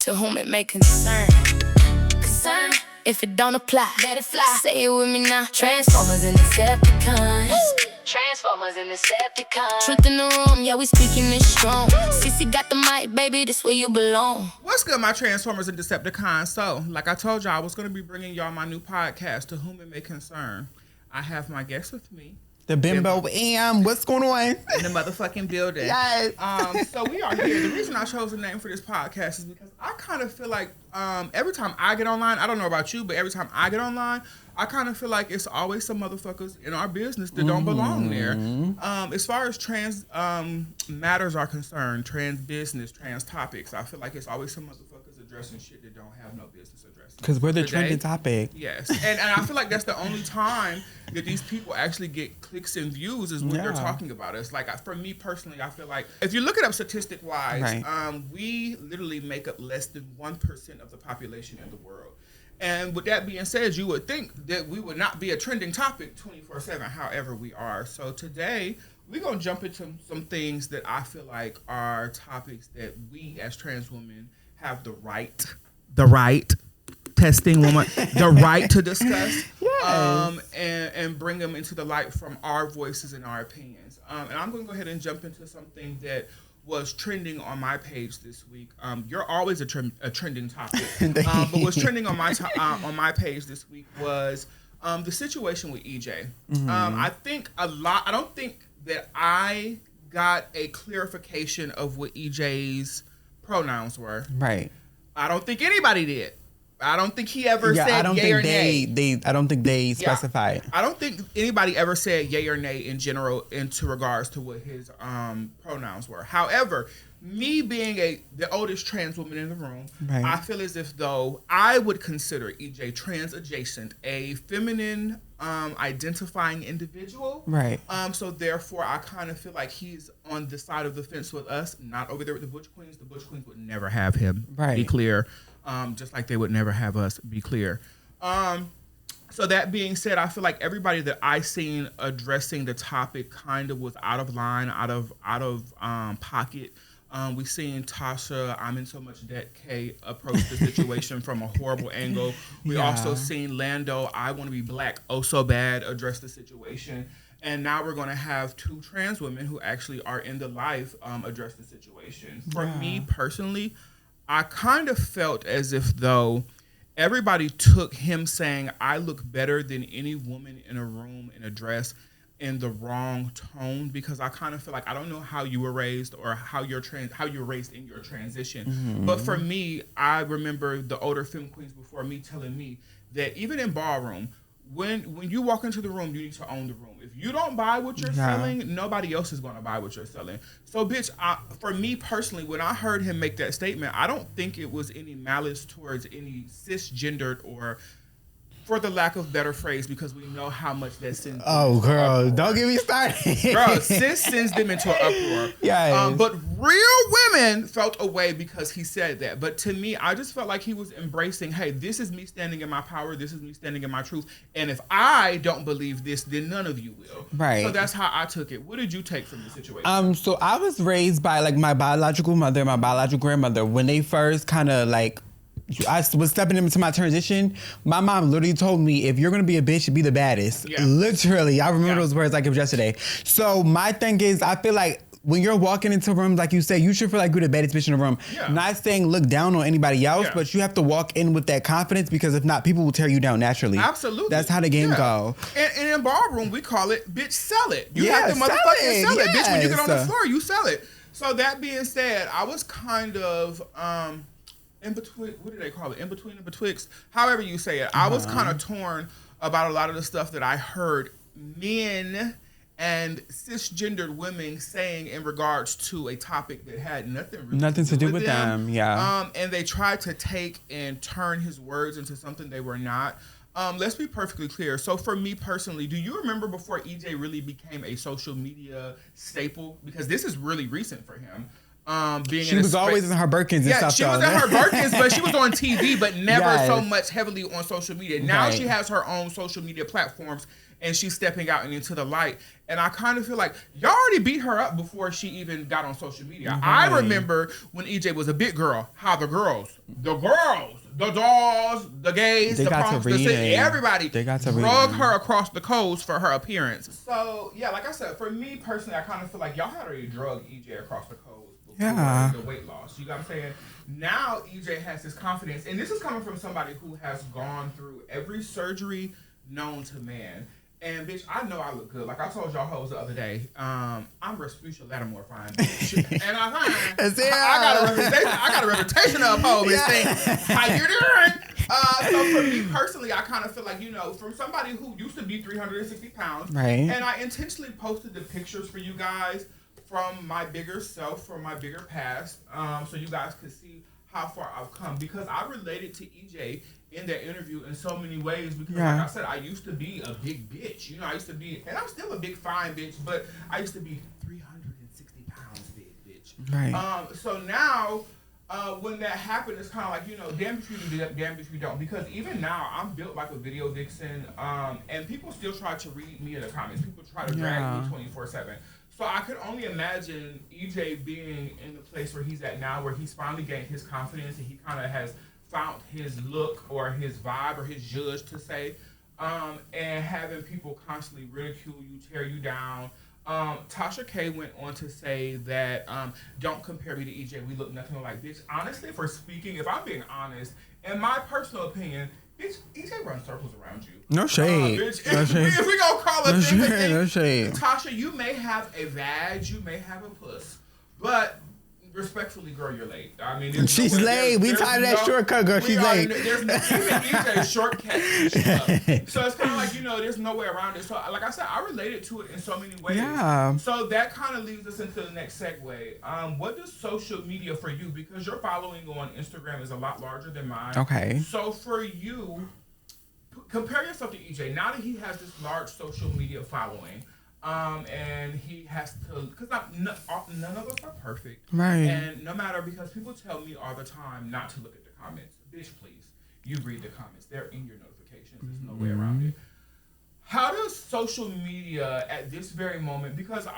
to whom it may concern. If it don't apply, let it fly. Say it with me now. Transformers and Decepticons. Transformers and Decepticons. Truth in the room, yeah, we speaking this strong. CC got the mic, baby, this where you belong. What's good, my Transformers and Decepticons? So, like I told y'all, I was going to be bringing y'all my new podcast, To Whom It May Concern. I have my guest with me. The Bimbo Am. What's going on? In the motherfucking building. Yes. So we are here. The reason I chose the name for this podcast is because I kind of feel like every time I get online, I don't know about you, but every time I get online, I kind of feel like it's always some motherfuckers in our business that don't belong there. As far as trans matters are concerned, trans business, trans topics, I feel like it's always some motherfuckers addressing shit that don't have no business addressing. Because we're the trending topic. Yes. And I feel like that's the only time that these people actually get clicks and views is when they're talking about us. Like, for me personally, I feel like if you look it up statistic-wise, we literally make up less than 1% of the population in the world. And with that being said, you would think that we would not be a trending topic 24/7, however we are. So today, we're going to jump into some things that I feel like are topics that we as trans women have the right testing woman, the right to discuss, and bring them into the light from our voices and our opinions. And I'm going to go ahead and jump into something that was trending on my page this week. You're always a trending topic, but what's trending on my page this week was the situation with EJ. I don't think that I got a clarification of what EJ's pronouns were. Right. I don't think anybody did. I don't think he ever said yay or nay. I don't think they specified. I don't think anybody ever said yay or nay in general into regards to what his pronouns were. However, me being the oldest trans woman in the room, I feel as if though I would consider EJ trans adjacent, a feminine identifying individual. Right. So therefore, I kind of feel like he's on the side of the fence with us, not over there with the Butch Queens. The Butch Queens would never have him. Right. Be clear. Just like they would never have us, be clear. So that being said, I feel like everybody that I seen addressing the topic kind of was out of line, out of pocket. We seen Tasha, I'm in so much debt, K, approach the situation from a horrible angle. We also seen Lando, I want to be black, oh so bad, address the situation. And now we're going to have two trans women who actually are in the life address the situation. For me personally, I kind of felt as if though everybody took him saying I look better than any woman in a room in a dress in the wrong tone, because I kind of feel like I don't know how you were raised or how you were raised in your transition. But for me, I remember the older femme queens before me telling me that even in ballroom, when you walk into the room, you need to own the room. If you don't buy what you're selling, nobody else is going to buy what you're selling. So, bitch, for me personally, when I heard him make that statement, I don't think it was any malice towards any cisgendered or, for the lack of better phrase, because we know how much that sends. Oh, girl, don't get me started. Bro, cis sends them into an uproar. Yeah. But real women felt a way because he said that. But to me, I just felt like he was embracing, hey, this is me standing in my power. This is me standing in my truth. And if I don't believe this, then none of you will. Right. So that's how I took it. What did you take from the situation? So I was raised by like my biological mother, my biological grandmother. When they first kind of like, I was stepping into my transition, my mom literally told me, if you're going to be a bitch, be the baddest. Yeah. Literally. I remember those words like it was yesterday. So my thing is, I feel like when you're walking into rooms, like you said, you should feel like you're the baddest bitch in the room. Yeah. Not saying look down on anybody else, but you have to walk in with that confidence, because if not, people will tear you down naturally. Absolutely. That's how the game go. And in ballroom, we call it, bitch, sell it. You have to motherfucking sell it. Bitch, when you get on the floor, you sell it. So that being said, I was kind of... in between, what do they call it? In between and betwixt, however you say it. I was kind of torn about a lot of the stuff that I heard men and cisgendered women saying in regards to a topic that had nothing to do with them. Yeah. And they tried to take and turn his words into something they were not. Let's be perfectly clear. So for me personally, do you remember before EJ really became a social media staple? Because this is really recent for him. She was always in her Birkins and stuff. Yeah, she was in her Birkins, but she was on TV, but never so much heavily on social media. Now she has her own social media platforms, and she's stepping out and into the light. And I kind of feel like y'all already beat her up before she even got on social media. Right. I remember when EJ was a big girl, how the dolls, the gays, the punks, everybody drug her across the coast for her appearance. So, yeah, like I said, for me personally, I kind of feel like y'all had already drugged EJ across the coast. The weight loss. You got what I'm saying? Now EJ has this confidence, and this is coming from somebody who has gone through every surgery known to man. And bitch, I know I look good. Like I told y'all hoes the other day, I'm Respucia Lattimore fine, bitch. And I got a reputation of hoe, bitch. Saying, how you doing? So for me personally, I kind of feel like, from somebody who used to be 360 pounds, right? And I intentionally posted the pictures for you guys from my bigger self, from my bigger past, so you guys could see how far I've come. Because I related to EJ in that interview in so many ways. Because like I said, I used to be a big bitch. I used to be, and I'm still a big fine bitch, but I used to be 360 pounds big bitch. Right. So now, when that happened, it's kind of like, damn if you do, damn if you don't. Because even now, I'm built like a video vixen, and people still try to read me in the comments. People try to drag me 24/7. So I could only imagine EJ being in the place where he's at now, where he's finally gained his confidence and he kind of has found his look or his vibe or his judge to say, and having people constantly ridicule you, tear you down. Tasha K went on to say that, don't compare me to EJ, we look nothing alike. Bitch, honestly, if I'm being honest, in my personal opinion, bitch, EJ runs circles around you. No shade. Bitch, no shade. If we gonna call it no shade. Tasha, you may have a vag, you may have a puss, but respectfully, girl, you're late. I mean, she's late. We tired of that shortcut, girl. She's late. There's no, even EJ shortcut. So it's kind of like, there's no way around it. So like I said, I related to it in so many ways. Yeah. So that kind of leads us into the next segue. What does social media for you? Because your following on Instagram is a lot larger than mine. Okay. So for you, compare yourself to EJ. Now that he has this large social media following, and he has to, because none of us are perfect. Right. And no matter, because people tell me all the time not to look at the comments. Bitch, please. You read the comments. They're in your notifications. There's no way around it. How does social media at this very moment, because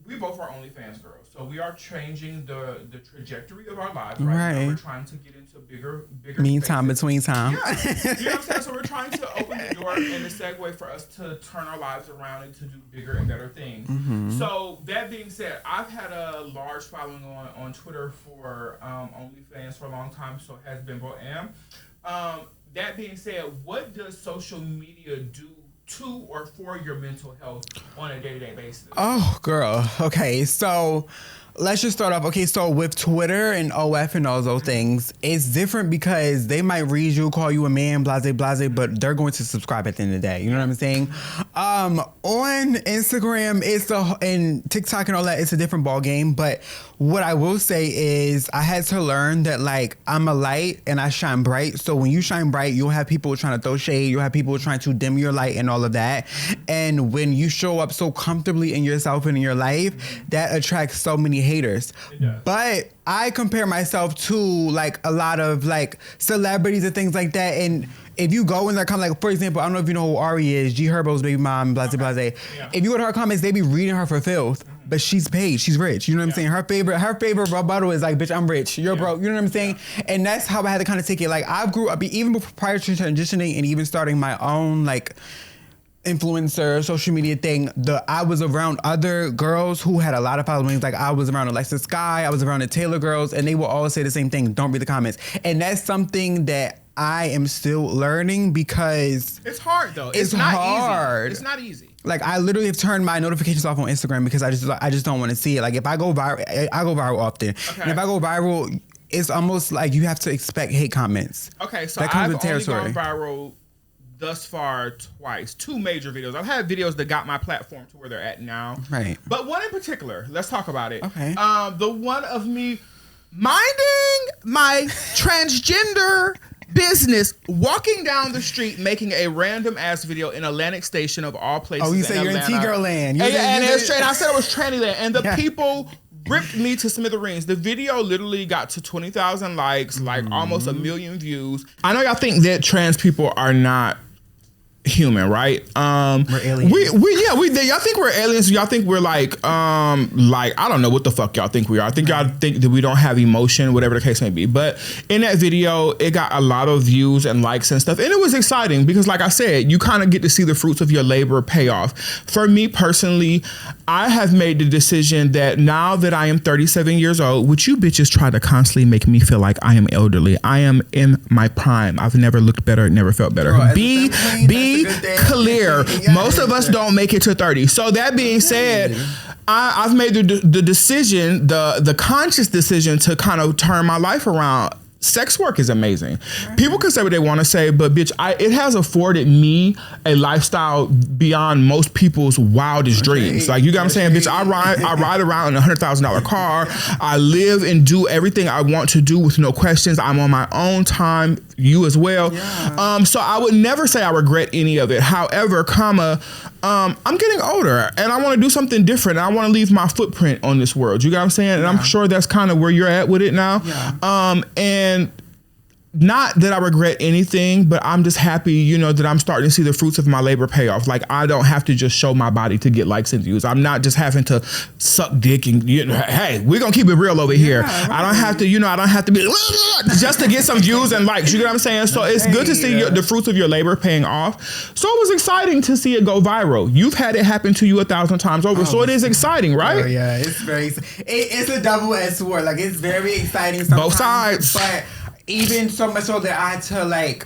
we both are OnlyFans girls, so we are changing the trajectory of our lives right now. We're trying to get into bigger meantime spaces. Between time. Yeah. You know what I'm saying? So we're trying to open the door and the segue for us to turn our lives around and to do bigger and better things. Mm-hmm. So that being said, I've had a large following on Twitter for OnlyFans for a long time, so has been both am. That being said, what does social media do to or for your mental health on a day-to-day basis? Oh, girl. Okay, so let's just start off. Okay, so with Twitter and OF and all those things, it's different because they might read you, call you a man, blase, but they're going to subscribe at the end of the day. You know what I'm saying? On Instagram, and TikTok and all that, it's a different ball game. But what I will say is I had to learn that, like, I'm a light and I shine bright. So when you shine bright, you'll have people trying to throw shade. You'll have people trying to dim your light and all of that. And when you show up so comfortably in yourself and in your life, that attracts so many haters. But I compare myself to, like, a lot of, like, celebrities and things like that. And if you go in their comments, like, for example, I don't know if you know who Ari is, G Herbo's baby mom, blase. Yeah. If you go to her comments, they be reading her for filth, but she's paid, she's rich. You know what I'm saying? Her favorite rebuttal is like, bitch, I'm rich, you're broke. You know what I'm saying? And that's how I had to kind of take it. Like, I grew up, even prior to transitioning and even starting my own, like, influencer social media thing, I was around other girls who had a lot of followings. Like, I was around Alexa Sky, I was around the Taylor girls, and they will always say the same thing: don't read the comments. And that's something that I am still learning, because it's hard though. It's not hard. It's not easy. Like, I literally have turned my notifications off on Instagram because I just don't want to see it. Like, if I go viral, I go viral often. Okay. And if I go viral, it's almost like you have to expect hate comments. Okay, so that comes I've with territory. only gone viral thus far twice. 2 major videos. I've had videos that got my platform to where they're at now. Right. But one in particular, let's talk about it. Okay. The one of me minding my transgender business, walking down the street, making a random ass video in Atlantic Station of all places. Oh, you say you're in T-Girl land. And I said it was tranny land. And the people ripped me to smithereens. The video literally got to 20,000 likes, like almost 1 million views. I know y'all think that trans people are not human, right? We're aliens. Y'all think we're aliens. Y'all think we're like I don't know what the fuck y'all think we are. I think y'all think that we don't have emotion, whatever the case may be. But in that video, it got a lot of views and likes and stuff, and it was exciting because, like I said, you kind of get to see the fruits of your labor pay off. For me personally, I have made the decision that now that I am 37 years old, which you bitches try to constantly make me feel like I am elderly. I am in my prime. I've never looked better, never felt better. Girl, Be clear. Yeah. Most of us don't make it to 30. So that being said, I've made the decision, the conscious decision to kind of turn my life around. Sex work is amazing. People can say what they want to say, but bitch, it has afforded me a lifestyle beyond most people's wildest dreams. Like, you got what I'm saying, bitch? I ride around in a $100,000 car. I live and do everything I want to do with no questions. I'm on my own time. You as well. Yeah. So I would never say I regret any of it. However, I'm getting older and I want to do something different. I want to leave my footprint on this world. You got what I'm saying? And I'm sure that's kind of where you're at with it now. Yeah. And not that I regret anything, but I'm just happy, that I'm starting to see the fruits of my labor pay off. Like, I don't have to just show my body to get likes and views. I'm not just having to suck dick and, hey, we're going to keep it real over here. Right. I don't have to be just to get some views and likes. You get what I'm saying? So it's good to see the fruits of your labor paying off. So it was exciting to see it go viral. You've had it happen to you 1,000 times over. So it is exciting, right? Yeah, it's very, it's a double-edged sword. Like, it's very exciting sometimes. Both sides. But even so much so that I had to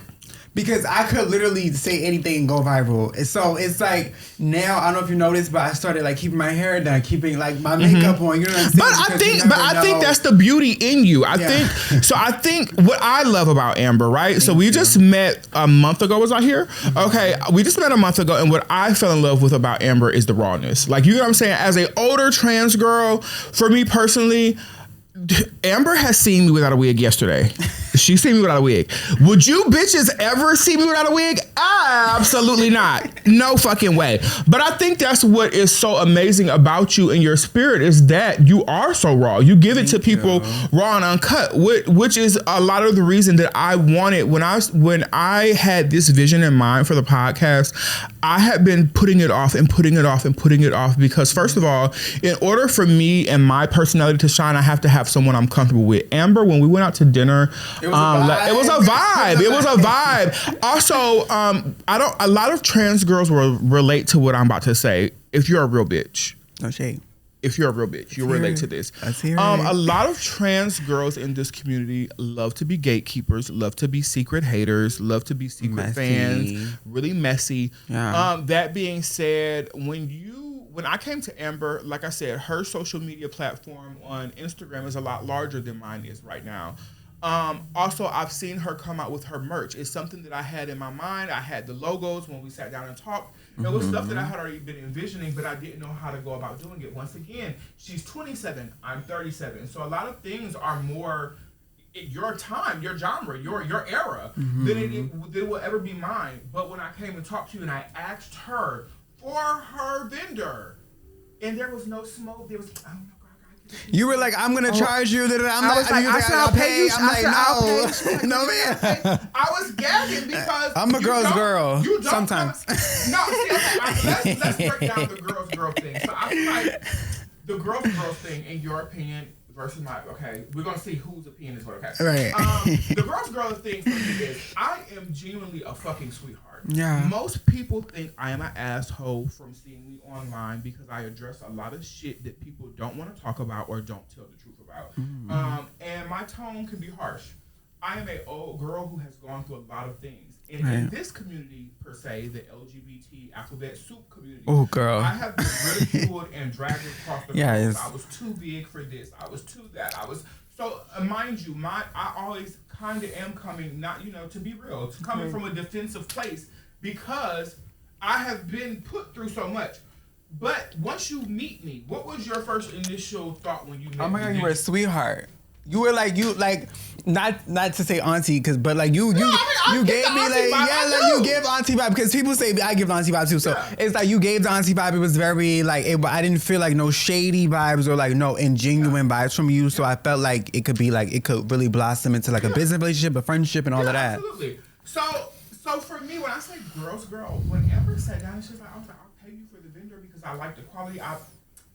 because I could literally say anything and go viral. So it's like now, I don't know if you noticed, but I started keeping my hair done, keeping my makeup on. You know what I'm saying? But I think that's the beauty in you. I think what I love about Amber, right? So we just met a month ago. Was I here? Okay, we just met a month ago, and what I fell in love with about Amber is the rawness. Like, you know what I'm saying? As an older trans girl, for me personally, Amber has seen me without a wig yesterday. She seen me without a wig. Would you bitches ever see me without a wig? Absolutely not. No fucking way. But I think that's what is so amazing about you and your spirit is that you are so raw. You give it to people raw and uncut, which is a lot of the reason that I wanted when I had this vision in mind for the podcast. I had been putting it off because, first of all, in order for me and my personality to shine, I have to have someone I'm comfortable with. Amber, when we went out to dinner, it was a vibe. Also, a lot of trans girls will relate to what I'm about to say. If you're a real bitch. No shade. If you're a real bitch, you'll relate to this. A lot of trans girls in this community love to be gatekeepers, love to be secret haters, love to be secret fans, really messy. Yeah. That being said, when I came to Amber, like I said, her social media platform on Instagram is a lot larger than mine is right now. Also, I've seen her come out with her merch. It's something that I had in my mind. I had the logos when we sat down and talked. It was stuff that I had already been envisioning, but I didn't know how to go about doing it. Once again, she's 27, I'm 37. So a lot of things are more your time, your genre, your era than it will ever be mine. But when I came and talked to you and I asked her for her vendor, and there was no smoke, there was, oh no. You were like, I'm gonna charge you. I'll pay you. I'll pay you. No, man. I was gagging because I'm a girl's girl. Sometimes. Let's break down the girl's girl thing. So I feel like the girl's girl thing, in your opinion, versus mine. Okay, we're gonna see whose opinion is what. Okay, right. The girl's girl thing for me is I am genuinely a fucking sweetheart. Yeah. Most people think I am an asshole from seeing me online because I address a lot of shit that people don't want to talk about or don't tell the truth about. And my tone can be harsh. I am a old girl who has gone through a lot of things. And in this community, per se, the LGBT alphabet soup community, I have been ridiculed and dragged across the road. I was too big for this. I was too that. So mind you, I always kind of am coming, not, to be real, coming from a defensive place because I have been put through so much. But once you meet me, what was your first initial thought when you met me? Oh my God, you were a sweetheart. You were like not to say auntie, but like you gave me like you give auntie vibe, because people say I give auntie vibe too. So it's like you gave the auntie vibe. It was very like I didn't feel like no shady vibes or like no ingenuine vibes from you. So I felt like it could really blossom into like a business relationship, a friendship, and all of that. Absolutely. So for me, when I say girls, when Amber sat down, she's like, I was like, I'll pay you for the vendor because I like the quality.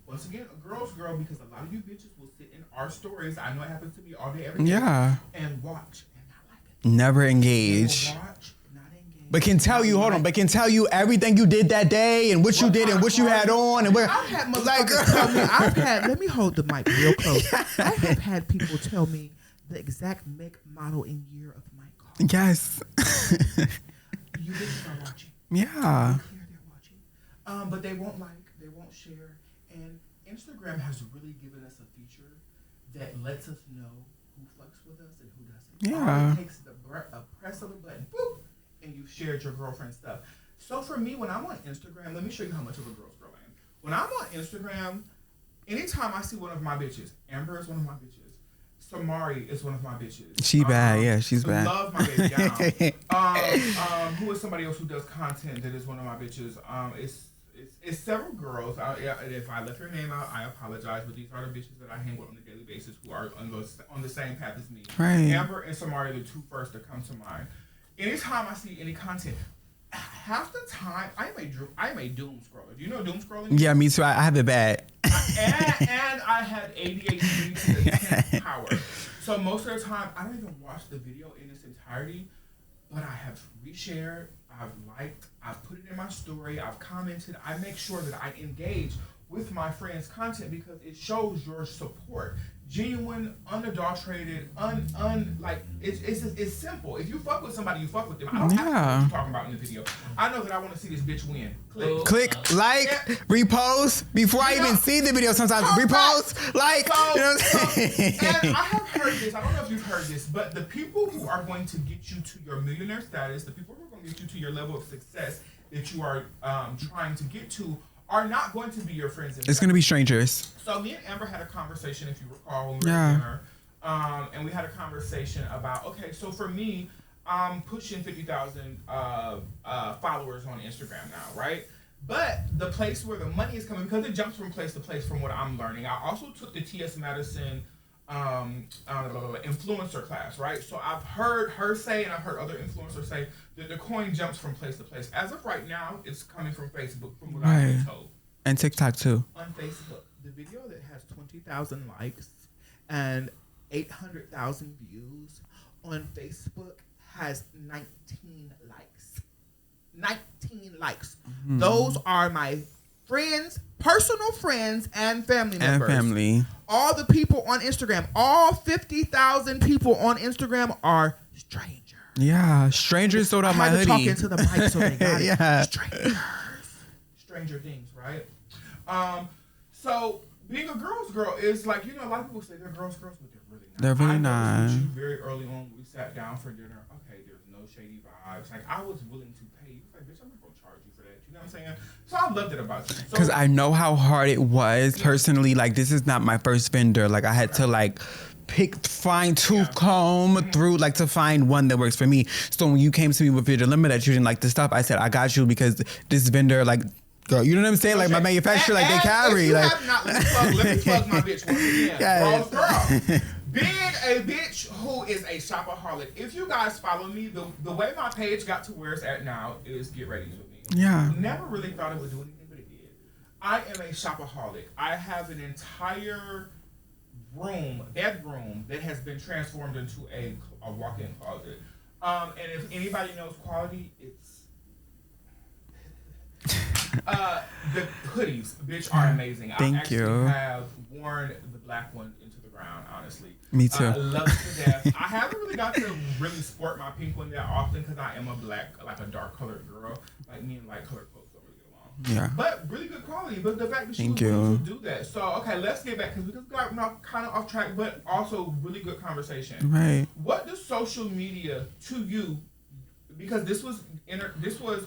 Once again, a girl's girl, because a lot of you bitches will sit in our stories. I know it happens to me all day, every day. Yeah. And watch and not like it. Never engage. Watch, not engage. But can tell you, but can tell you everything you did that day and what you did and what you had on and where. I've had motherfuckers tell me. Let me hold the mic real close. I have had people tell me the exact make, model, and year of my car. Yes. You bitches are watching. Yeah. They're watching. But they won't they won't share. And Instagram has really given us a feature that lets us know who fucks with us and who doesn't. Yeah. All it takes a press of a button, boop, and you've shared your girlfriend's stuff. So for me, when I'm on Instagram, let me show you how much of a girl's girl I am. When I'm on Instagram, anytime I see one of my bitches, Amber is one of my bitches. Samari is one of my bitches. She bad, yeah, she's bad. Love my baby down. Who is somebody else who does content that is one of my bitches? It's several girls. If I left her name out, I apologize. But these are the bitches that I hang with on a daily basis who are on the same path as me. Right. Amber and Samari are the two first that come to mind. Anytime I see any content, half the time I am a doom scroller. Do you know doom scrolling? Yeah, me too. I have it bad. and I have ADHD to the 10th power. So most of the time, I don't even watch the video in its entirety, but I have reshared, I've liked, I've put it in my story, I've commented. I make sure that I engage with my friends' content because it shows your support. Genuine, unadulterated, like it's simple. If you fuck with somebody, you fuck with them. I don't have to know what you're talking about in the video. I know that I want to see this bitch win. Click, repost before I even see the video. Sometimes repost, like. You know what I'm saying? And I have heard this. I don't know if you've heard this, but the people who are going to get you to your millionaire status, the people who are going to get you to your level of success that you are trying to get to, are not going to be your friends. It's going to be strangers. So me and Amber had a conversation, if you recall, when we were at dinner. And we had a conversation about, okay, so for me, I'm pushing 50,000 followers on Instagram now, right? But the place where the money is coming, because it jumps from place to place from what I'm learning. I also took the T.S. Madison influencer class, right? So I've heard her say, and I've heard other influencers say, that the coin jumps from place to place. As of right now, it's coming from Facebook, from what I've been told. And TikTok too. On Facebook, the video that has 20,000 likes and 800,000 views on Facebook has 19 likes. 19 likes. Mm-hmm. Those are my friends, personal friends, and family members. And family. All the people on Instagram, all 50,000 people on Instagram are strangers. Yeah, strangers sold out my hoodie. I had to talk into the mic so they got it. Strangers. Stranger things, right? So being a girl's girl is like, a lot of people say they're girls, but they're really not. They're really not. You very early on, we sat down for dinner. Okay, there's no shady vibes. Like, I was willing to pay you. Like, bitch, I'm not gonna charge you for that. You know what I'm saying? So I loved it about you. Because I know how hard it was personally. Like, this is not my first vendor. Like, I had to like fine tooth comb through like to find one that works for me. So when you came to me with your dilemma that you didn't like the stuff, I said I got you because this vendor like. Girl, you know what I'm saying? Like my manufacturer, like they carry. Like, let me plug my bitch once again. Yes. Girl. Being a bitch who is a shopaholic. If you guys follow me, the way my page got to where it's at now is Get Ready with me. Yeah. Never really thought it would do anything, but it did. I am a shopaholic. I have an entire bedroom that has been transformed into a walk-in closet. And if anybody knows quality, it's the hoodies, bitch, are amazing. Thank you. I have worn the black one into the ground, honestly. Me too. I love it to death. I haven't really got to really sport my pink one that often because I am a dark colored girl. Like me and light colored clothes don't really get along. Yeah. But really good quality. But the fact that she was willing to do that. So okay, let's get back because we just got kind of off track, but also really good conversation. Right. What does social media to you? Because this was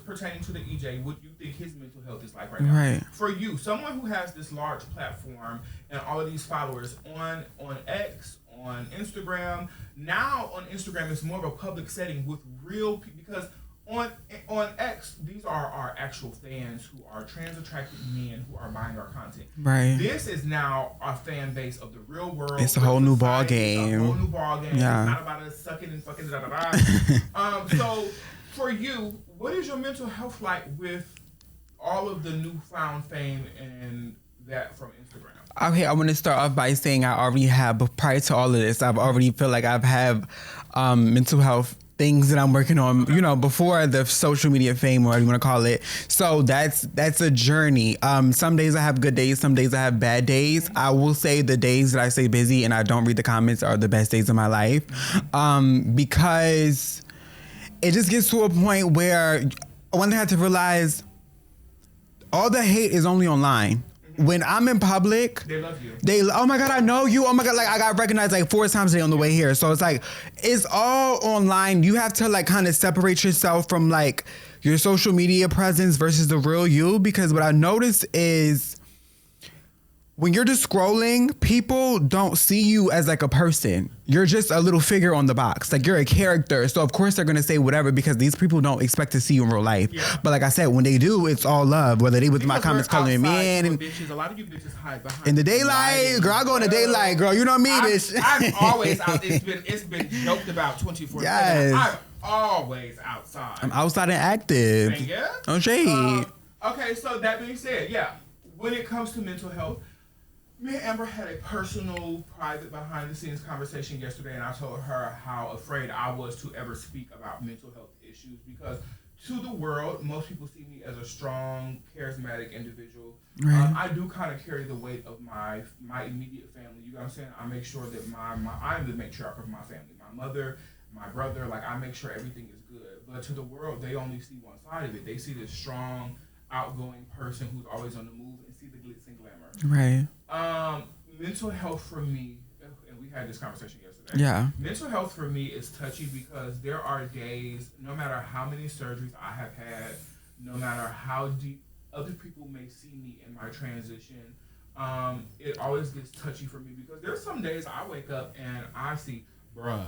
pertaining to the EJ. What do you think his mental health is like right now? Right. For you, someone who has this large platform and all of these followers on X, on Instagram. Now on Instagram, it's more of a public setting with real people because on X, these are our actual fans who are trans-attracted men who are buying our content. Right. This is now our fan base of the real world. It's a whole new ball game. It's a whole new ball game. Yeah. It's not about us sucking and fucking So for you, what is your mental health like with all of the newfound fame and that from Instagram? Okay, I want to start off by saying I already have, but prior to all of this, I've already feel like I've had mental health things that I'm working on, you know, before the social media fame, or whatever you want to call it. So that's a journey. Some days I have good days, some days I have bad days. I will say the days that I stay busy and I don't read the comments are the best days of my life, because it just gets to a point where one thing I have to realize, all the hate is only online. When I'm in public, they love you. Oh my God, I know you. Oh my God, like I got recognized like 4 times today on the way here. So it's like, it's all online. You have to like kind of separate yourself from like your social media presence versus the real you. Because what I noticed is when you're just scrolling, people don't see you as like a person. You're just a little figure on the box. Like you're a character. So of course they're going to say whatever because these people don't expect to see you in real life. Yeah. But like I said, when they do, it's all love. Whether they with my comments calling me in. And bitches, a lot of you bitches hide behind in the daylight. Girl, I go in the daylight, girl. You know me, bitch. I'm always out. It's been joked about 24/7. Yes. I'm always outside. I'm outside and active. Yeah. No shade. Okay, so that being said, yeah, when it comes to mental health, me and Amber had a personal, private, behind-the-scenes conversation yesterday, and I told her how afraid I was to ever speak about mental health issues because to the world, most people see me as a strong, charismatic individual. Right. I do kind of carry the weight of my immediate family. You know what I'm saying? I make sure that I'm the matriarch of my family. My mother, my brother, like I make sure everything is good. But to the world, they only see one side of it. They see this strong, outgoing person who's always on the move and see the glitz and glamour. Right. Mental health for me, and we had this conversation yesterday. Yeah. Mental health for me is touchy because there are days, no matter how many surgeries I have had, no matter how deep other people may see me in my transition, it always gets touchy for me because there's some days I wake up and I see, bruh.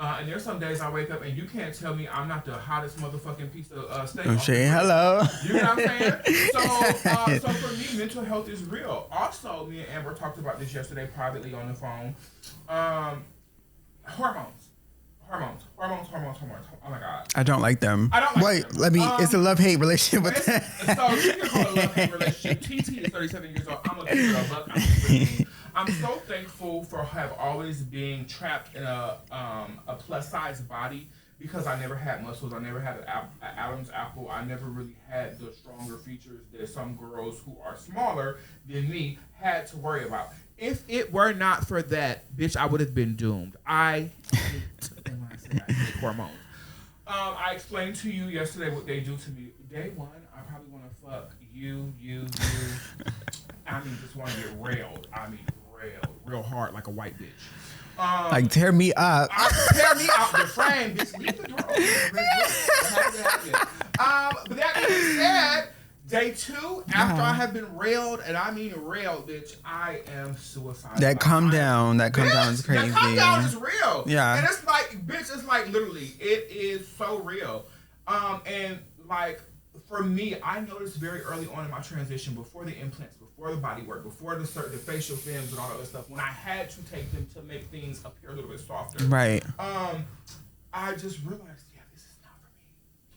And there's some days I wake up and you can't tell me I'm not the hottest motherfucking piece of steak. Oh, shit, hello. You know what I'm saying? So for me, mental health is real. Also, me and Amber talked about this yesterday privately on the phone. Hormones. Oh my God. I don't like them. I don't like them. Wait, let me. It's a love-hate relationship with them. So you can call it a love-hate relationship. TT is 37 years old. I'm a big girl, but I'm so thankful for have always being trapped in a plus-size body because I never had muscles. I never had an Adam's apple. I never really had the stronger features that some girls who are smaller than me had to worry about. If it were not for that, bitch, I would have been doomed. I hate hormones. I explained to you yesterday what they do to me. Day one, I probably want to fuck you. I mean, just want to get railed. I mean, real hard like a white bitch. Like tear me up. Tear me out the frame, bitch. Leave the door open. But that being said, day 2, after I have been railed, and I mean railed, bitch, I am suicidal. That calm down is crazy. That calm down is real. Yeah. And it's like, bitch, it's like literally, it is so real. And like, for me, I noticed very early on in my transition, before the implants, before the body work, before the facial films and all that other stuff, when I had to take them to make things appear a little bit softer. Right. I just realized, yeah, this is not for me.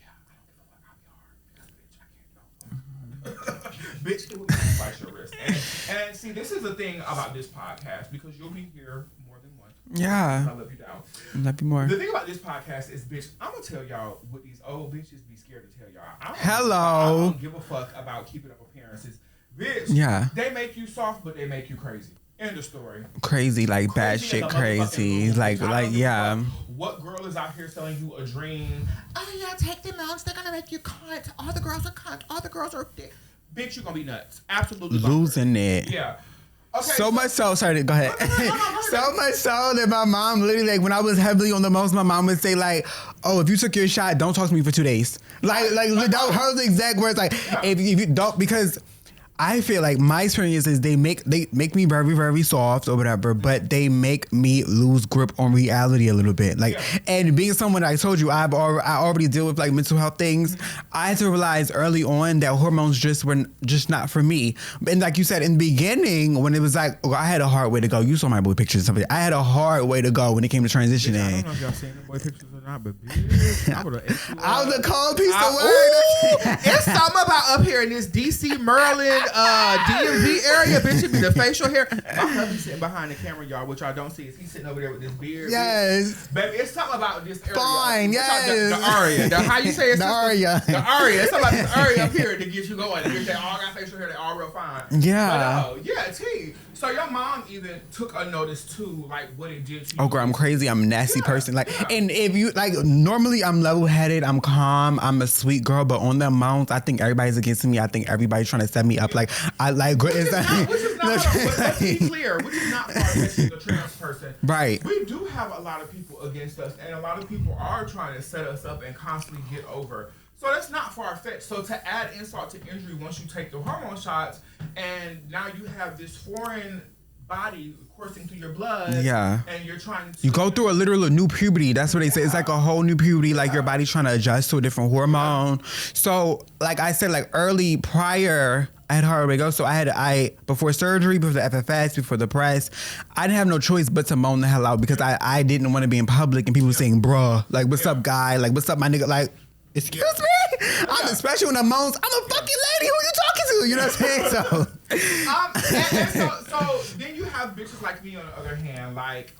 Yeah, I don't give a fuck. I'll be hard because, bitch, I can't go. Bitch, it will slice your wrist. And see, this is the thing about this podcast because you'll be here more than once. Yeah. I love you down. Love you more. The thing about this podcast is, bitch, I'm gonna tell y'all what these old bitches be scared to tell y'all. I don't give a fuck about keeping up appearances. Bitch, yeah. They make you soft, but they make you crazy. End of story. Crazy, like bad shit crazy. Like, yeah. What girl is out here selling you a dream? Oh, yeah, take them out. They're gonna make you cunt. All the girls are cunt. All the girls are dick. Bitch, you're gonna be nuts. Absolutely. Losing it. Yeah. Okay, so much so, sorry, go ahead. So much so that my mom literally, like, when I was heavily on the most, my mom would say, like, oh, if you took your shot, don't talk to me for 2 days. Like that was her exact words. Like, if you don't, because I feel like my experience is they make me very, very soft or whatever, but they make me lose grip on reality a little bit. Like, and being someone I told you I already deal with like mental health things. I had to realize early on that hormones were just not for me. And like you said in the beginning, when it was like, I had a hard way to go. You saw my boy pictures and stuff. I had a hard way to go when it came to transitioning. I don't know if y'all seen the boy pictures or not, but bitch, I would have. I was a cold piece of work. It's something about up here in this DC, Maryland, DMV area, bitch. It be the facial hair. My hubby sitting behind the camera, y'all, which y'all don't see. Is he sitting over there with this beard? Yes. Baby, it's something about this area. Fine, yes. The area. How you say it? The area. The area. It's something about this area up here to get you going. They all got facial hair. They all real fine. Yeah. But, yeah, T. So your mom even took a notice too, like what it did to you. Oh, girl, I'm crazy. I'm a nasty person. Like, and if you like, normally I'm level-headed. I'm calm. I'm a sweet girl. But on the amount, I think everybody's against me. I think everybody's trying to set me up. Like, I like. Which is not. Let's be clear. Which is not far-fetched as a trans person. Right. We do have a lot of people against us, and a lot of people are trying to set us up and constantly get over. So that's not far-fetched. So to add insult to injury, once you take the hormone shots, and now you have this foreign body coursing through your blood, yeah, and you're trying to... You go through a literal new puberty. That's what they say. It's like a whole new puberty, like your body's trying to adjust to a different hormone. So, like I said, like early prior... I had hard way to go. So before surgery, before the FFS, before the press, I didn't have no choice but to moan the hell out because I didn't want to be in public and people were saying, bruh, like, what's up, guy? Like, what's up, my nigga? Like, excuse me? I'm especially when the moans, I'm a fucking lady. Who you talking to? You know what I'm saying? So then you have bitches like me on the other hand. Like,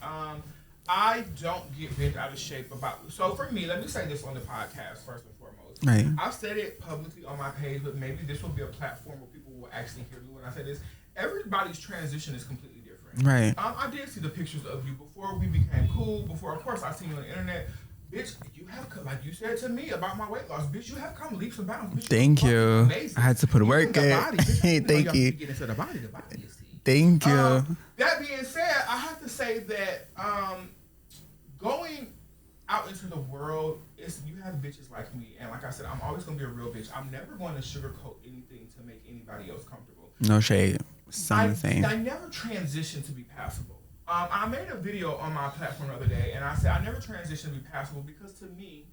I don't get bent out of shape about... So for me, let me say this on the podcast first and foremost. Right. I've said it publicly on my page, but maybe this will be a platform where people will actually hear me when I say this. Everybody's transition is completely different. Right. I did see the pictures of you before we became cool. Before, of course, I seen you on the internet. Bitch, you have come, like you said to me about my weight loss. Bitch, you have come leaps and bounds. Bitch, thank you. Amazing. I had to put work in. Thank you. Get into the body you see. Thank you. That being said, I have to say that going out into the world, you have bitches like me, and like I said, I'm always gonna be a real bitch. I'm never going to sugarcoat anything to make anybody else comfortable. No shade. Sound the same. I never transitioned to be passable. I made a video on my platform the other day, and I said I never transitioned to be passable because to me,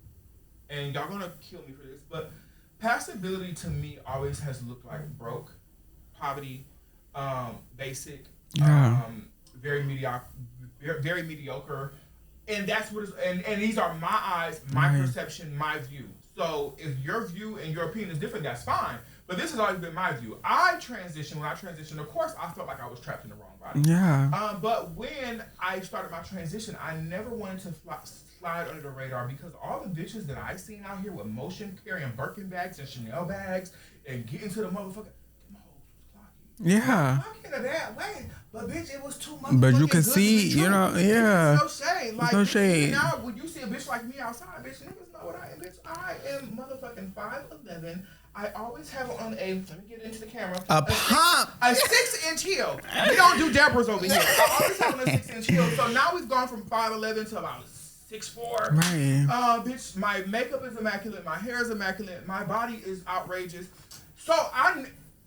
and y'all gonna kill me for this, but passability to me always has looked like broke, poverty, basic, very mediocre. And that's what and these are my eyes, my perception, my view. So if your view and your opinion is different, that's fine. But this has always been my view. When I transitioned, of course, I felt like I was trapped in the wrong body. Yeah. But when I started my transition, I never wanted to slide under the radar because all the bitches that I seen out here with motion carrying Birkin bags and Chanel bags and getting to the motherfucker, yeah. Clocking in a bad way. But bitch, it was too much. But you can see, you know, yeah. No shade. Like, no shade. Now, when you see a bitch like me outside, bitch, niggas know what I am, bitch. I am motherfucking 5'11". I always have on let me get into the camera. A 6-inch heel. We don't do Deborah's over here. I always have on a 6-inch heel. So now we've gone from 5'11" to about 6'4". Right. Bitch, my makeup is immaculate. My hair is immaculate. My body is outrageous.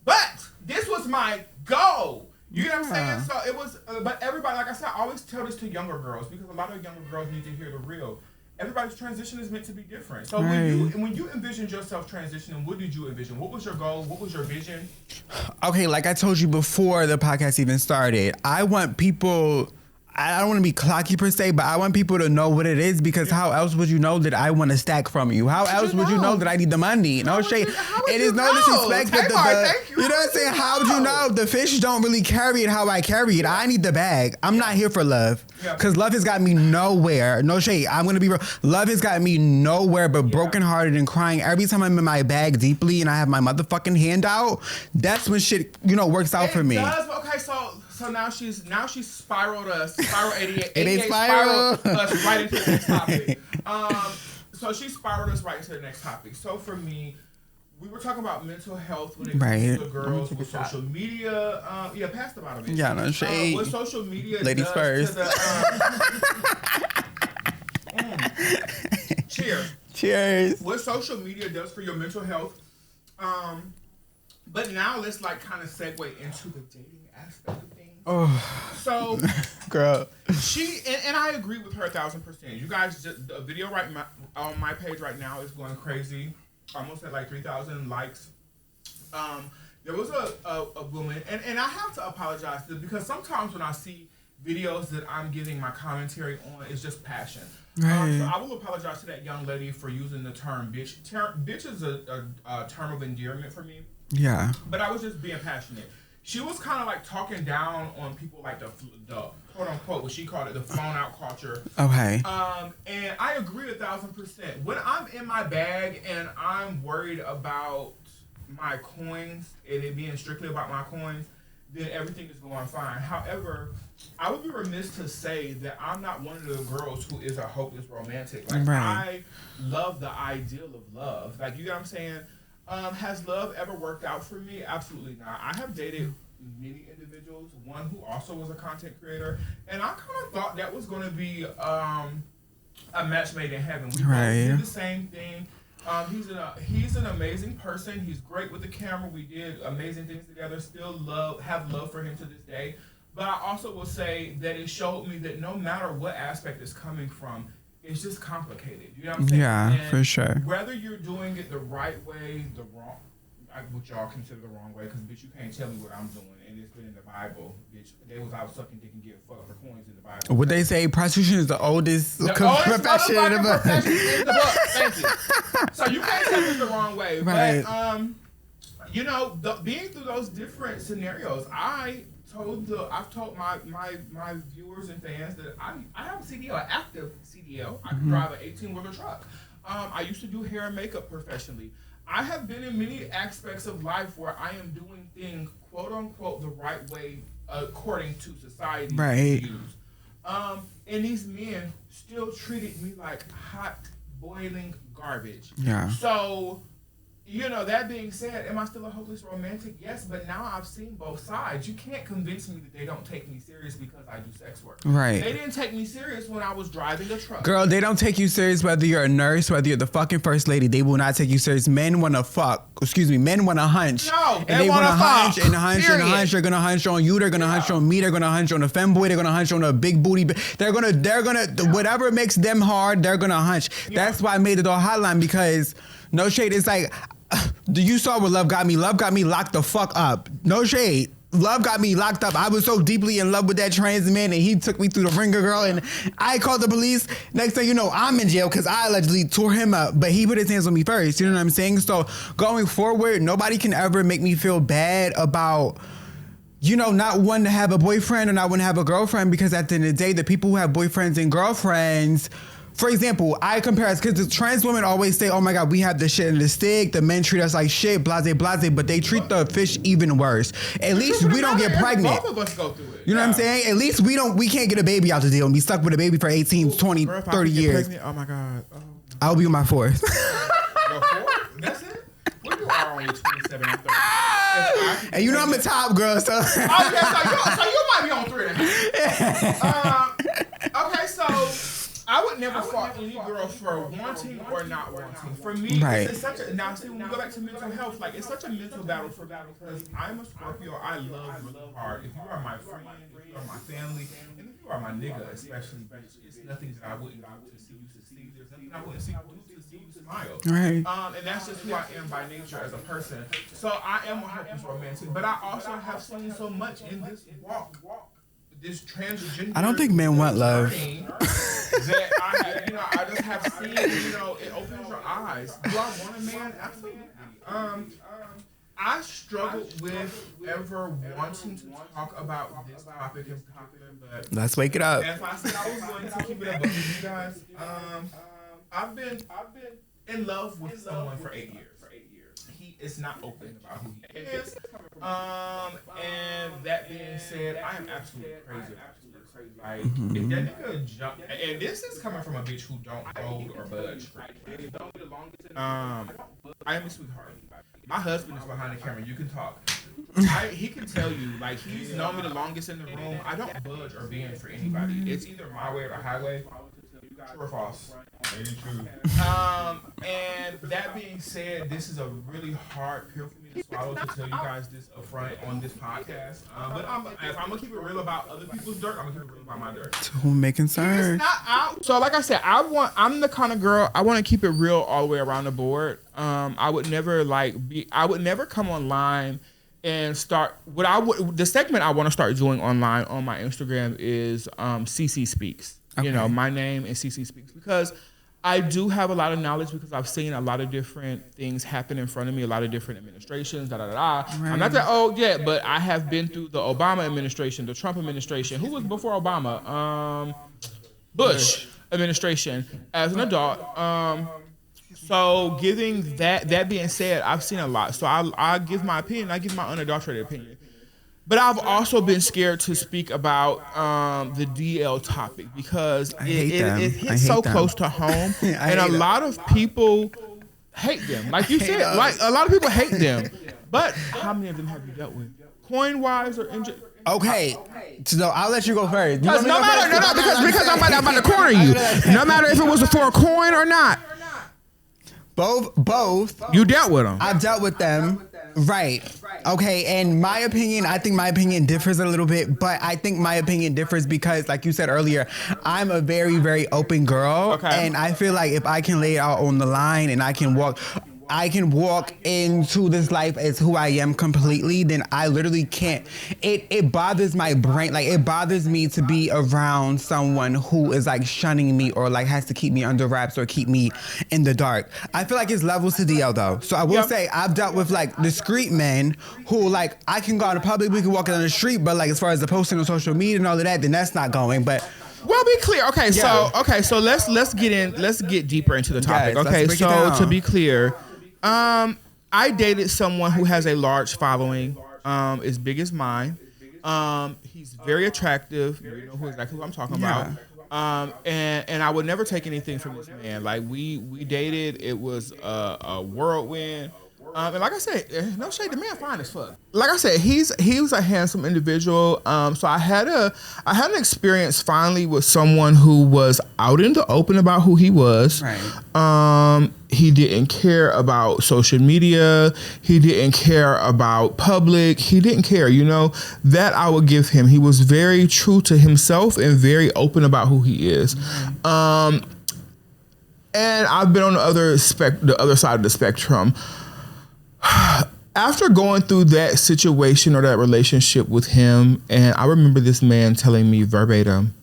But this was my goal. You know what I'm saying? So it was, but everybody, like I said, I always tell this to younger girls because a lot of younger girls need to hear the real. Everybody's transition is meant to be different. So when you envisioned yourself transitioning, what did you envision? What was your goal? What was your vision? Okay, like I told you before the podcast even started, I want people... I don't want to be clocky per se, but I want people to know what it is because how else would you know that I want to stack from you? How else would you know that I need the money? No shade. It is no disrespect. You know what I'm saying? How would you know? The fish don't really carry it how I carry it. I need the bag. I'm not here for love because love has got me nowhere. No shade. I'm going to be real. Love has got me nowhere but brokenhearted and crying. Every time I'm in my bag deeply and I have my motherfucking hand out, that's when shit, works out for me. Okay, so now she's spiraled us, spiral 88. It ain't spiral. Us right into the next topic. So she spiraled us right into the next topic. So for me, we were talking about mental health when it comes to girls with social media. Pass the bottom. Yeah, no shade. What social media ladies does first. To the, cheers. Cheers. What social media does for your mental health. But now let's like kind of segue into the dating aspect of things. Oh, So, girl, she and I agree with her 1,000%. You guys, just the video on my page right now is going crazy. Almost at like 3,000 likes. There was a woman, and I have to apologize because sometimes when I see videos that I'm giving my commentary on, it's just passion. Right. So I will apologize to that young lady for using the term bitch. Bitch is a term of endearment for me. Yeah. But I was just being passionate. She was kind of like talking down on people like the quote unquote, what she called it, the flown out culture. Okay. And I agree 1,000%. When I'm in my bag and I'm worried about my coins and it being strictly about my coins, then everything is going fine. However, I would be remiss to say that I'm not one of the girls who is a hopeless romantic. Like, right. I love the ideal of love. Like, you know what I'm saying? Has love ever worked out for me? Absolutely not. I have dated many individuals, one who also was a content creator, and I kind of thought that was going to be a match made in heaven. We both did the same thing. He's an amazing person. He's great with the camera. We did amazing things together. Still have love for him to this day. But I also will say that it showed me that no matter what aspect it's coming from, it's just complicated. You know what I'm saying? Yeah, and for sure. Whether you're doing it the right way, the wrong, what y'all consider the wrong way, because bitch, you can't tell me what I'm doing, and it's been in the Bible. Bitch, they was out sucking dick and getting fucked for coins in the Bible. What they say, prostitution is the oldest profession in the book. Thank you. So you can't tell me the wrong way, right. But you know, being through those different scenarios, I've told my viewers and fans that I have a CDL, an active CDL. I can drive an 18-wheeler truck. I used to do hair and makeup professionally. I have been in many aspects of life where I am doing things, quote unquote, the right way according to society's views. And these men still treated me like hot, boiling garbage. Yeah. So, you know, that being said, am I still a hopeless romantic? Yes, but now I've seen both sides. You can't convince me that they don't take me serious because I do sex work. Right. They didn't take me serious when I was driving a truck. Girl, they don't take you serious whether you're a nurse, whether you're the fucking first lady. They will not take you serious. Men want to fuck. Excuse me. Men want to hunch. No, and they want to hunch and hunch period. and hunch. They're gonna hunch on you. They're gonna hunch on me. They're gonna hunch on a femboy. They're gonna hunch on a big booty. They're gonna whatever makes them hard. They're gonna hunch. Yeah. That's why I made it all hotline, because no shade. It's like, you saw what love got me. Love got me locked the fuck up. No shade. Love got me locked up. I was so deeply in love with that trans man, and he took me through the ringer, girl, and I called the police. Next thing you know, I'm in jail because I allegedly tore him up, but he put his hands on me first. You know what I'm saying? So going forward, nobody can ever make me feel bad about, you know, not wanting to have a boyfriend or not wanting to have a girlfriend, because at the end of the day, the people who have boyfriends and girlfriends, for example, I compare us, because the trans women always say, oh my God, we have the shit in the stick. The men treat us like shit, blase, blase, but they treat the fish even worse. At least we don't get pregnant. Both of us go through it. You know what I'm saying? At least we can't get a baby out the deal and be stuck with a baby for 18, 20, 30 years. Pregnant, oh my God. Oh. I'll be on my fourth. Your fourth? That's it? Well, you are only 27 and 30. And you know I'm a top girl, so. Oh, yeah, so you might be on 3.5. Okay, so I would never fault any girl for wanting or not wanting. For me, right. It's such a, now see, when we go back to mental health, like, it's such a mental battle for me, because I'm a Scorpio. I love really hard. If you are my friend, if you are my family, and if you are my nigga, especially, it's nothing that I wouldn't do to see you succeed. There's nothing I wouldn't do to see you smile. Right. And that's just who I am by nature as a person. So I am a hopeless romantic, but I also have seen so much in this walk. This transgender. I don't think men want love. That I just have seen, it opens your eyes. Do I want a man? Absolutely. I struggled with ever wanting to talk about this topic in particular, but let's wake it up. if I said I was going to keep it up with you guys, I've been in love with someone for 8 years. He is not open about who he is. And that being said, I am absolutely crazy about this. Like, if that nigga jump, and this is coming from a bitch who don't fold or budge. I am a sweetheart. My husband is behind the camera. You can talk. He can tell you, like, he's known me the longest in the room. I don't budge or bend for anybody. It's either my way or the highway. True or false? And that being said, this is a really hard pill for me to swallow to tell you guys this upfront on this podcast. But if I'm gonna keep it real about other people's dirt, I'm gonna keep it real about my dirt. To whom may concern. It's not out. So like I said, I'm the kind of girl I want to keep it real all the way around the board. I would never come online and start the segment I want to start doing online on my Instagram is CC Speaks. Okay. You know, my name and CC Speaks, because I do have a lot of knowledge, because I've seen a lot of different things happen in front of me, a lot of different administrations, Right. I'm not that old yet, but I have been through the Obama administration, the Trump administration. Who was before Obama? Bush administration as an adult. So giving that being said, I've seen a lot. So I give my opinion. I give my unadulterated opinion. But I've also been scared to speak about the DL topic, because it hits so close to home, and a lot of people hate them. Like you said, like a lot of people hate them. But how many of them have you dealt with, coin wise or injured? Okay, so I'll let you go first. Because I'm about to corner you. No matter if it was for a coin or not. Both. You dealt with them. I've dealt with them. Right. Okay. And my opinion, I think my opinion differs a little bit, but I think my opinion differs because, like you said earlier, I'm a very, very open girl. Okay. And I feel like if I can lay it out on the line and I can walk into this life as who I am completely, then I literally can't. It bothers my brain. Like, it bothers me to be around someone who is like shunning me or like has to keep me under wraps or keep me in the dark. I feel like it's levels to DL though. So I will say I've dealt with like discreet men who, like, I can go out in public, we can walk down the street, but like as far as the posting on social media and all of that, then that's not going. But well, be clear. Okay, so let's get deeper into the topic. Yes, okay, so to be clear, I dated someone who has a large following, as big as mine. He's very attractive. You know exactly who I'm talking about. And I would never take anything from this man. Like we dated. It was a whirlwind. And like I said, no shade, the man fine as fuck. Like I said, he was a handsome individual. So I had an experience finally with someone who was out in the open about who he was. Right. He didn't care about social media. He didn't care about public. He didn't care, that I would give him. He was very true to himself and very open about who he is. Mm-hmm. And I've been on the other side of the spectrum. After going through that situation or that relationship with him, and I remember this man telling me verbatim,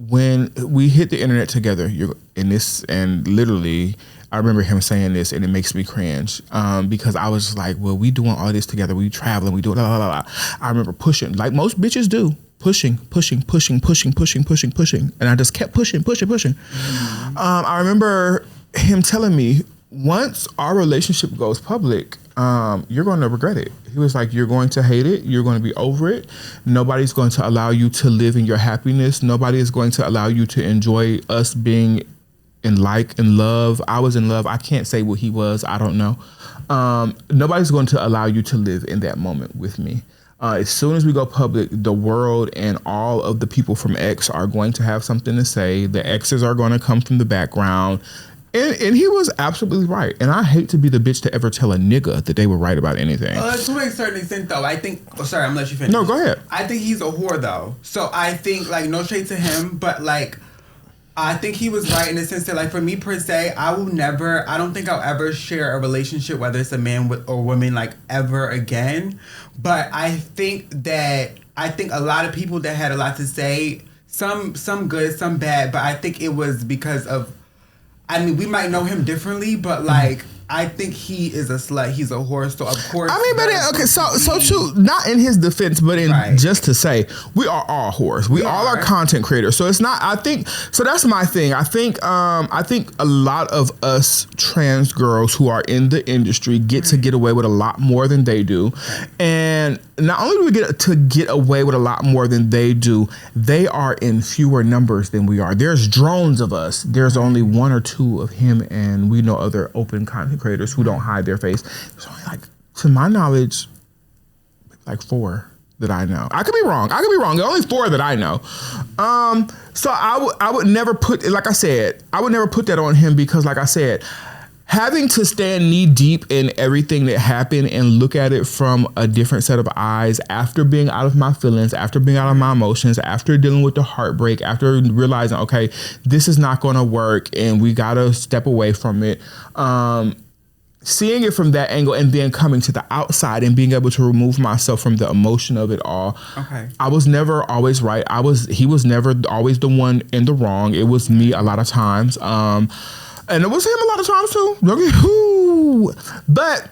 when we hit the internet together, you're in this, and literally, I remember him saying this, and it makes me cringe, because I was just like, well, we doing all this together, we traveling, we doing blah, blah, blah. I remember pushing, like most bitches do, pushing, and I just kept pushing. Mm-hmm. I remember him telling me, once our relationship goes public, you're going to regret it. He was like, you're going to hate it. You're going to be over it. Nobody's going to allow you to live in your happiness. Nobody is going to allow you to enjoy us being in love. I was in love. I can't say what he was. I don't know. Nobody's going to allow you to live in that moment with me. As soon as we go public, the world and all of the people from X are going to have something to say. The X's are going to come from the background. And he was absolutely right. And I hate to be the bitch to ever tell a nigga that they were right about anything. To a certain extent, though, I think... Oh, sorry, I'm going to let you finish. No, go ahead. I think he's a whore, though. So I think, like, no shade to him, but, like, I think he was right in the sense that, like, for me, per se, I don't think I'll ever share a relationship, whether it's a man or woman, like, ever again. But I think a lot of people that had a lot to say, some good, some bad, but I think it was because of... I mean, we might know him differently, but like, I think he is a slut. He's a whore, so of course. I mean, but so too. Not in his defense, but in just to say, we are all whores. We all are content creators. So it's not. I think so. That's my thing. I think a lot of us trans girls who are in the industry get away with a lot more than they do, and not only do we get away with a lot more than they do, they are in fewer numbers than we are. There's drones of us. There's only one or two of him, and we know other open content creators who don't hide their face. There's only, like, to my knowledge, like 4. that I know. I could be wrong. There are only 4 that I know. So I would never put, like I said, I would never put that on him because, like I said, having to stand knee deep in everything that happened and look at it from a different set of eyes after being out of my feelings, after being out of my emotions, after dealing with the heartbreak, after realizing, okay, this is not going to work and we got to step away from it. Seeing it from that angle and then coming to the outside and being able to remove myself from the emotion of it all. Okay. I was never always right. He was never always the one in the wrong. It was me a lot of times. And it was him a lot of times too. But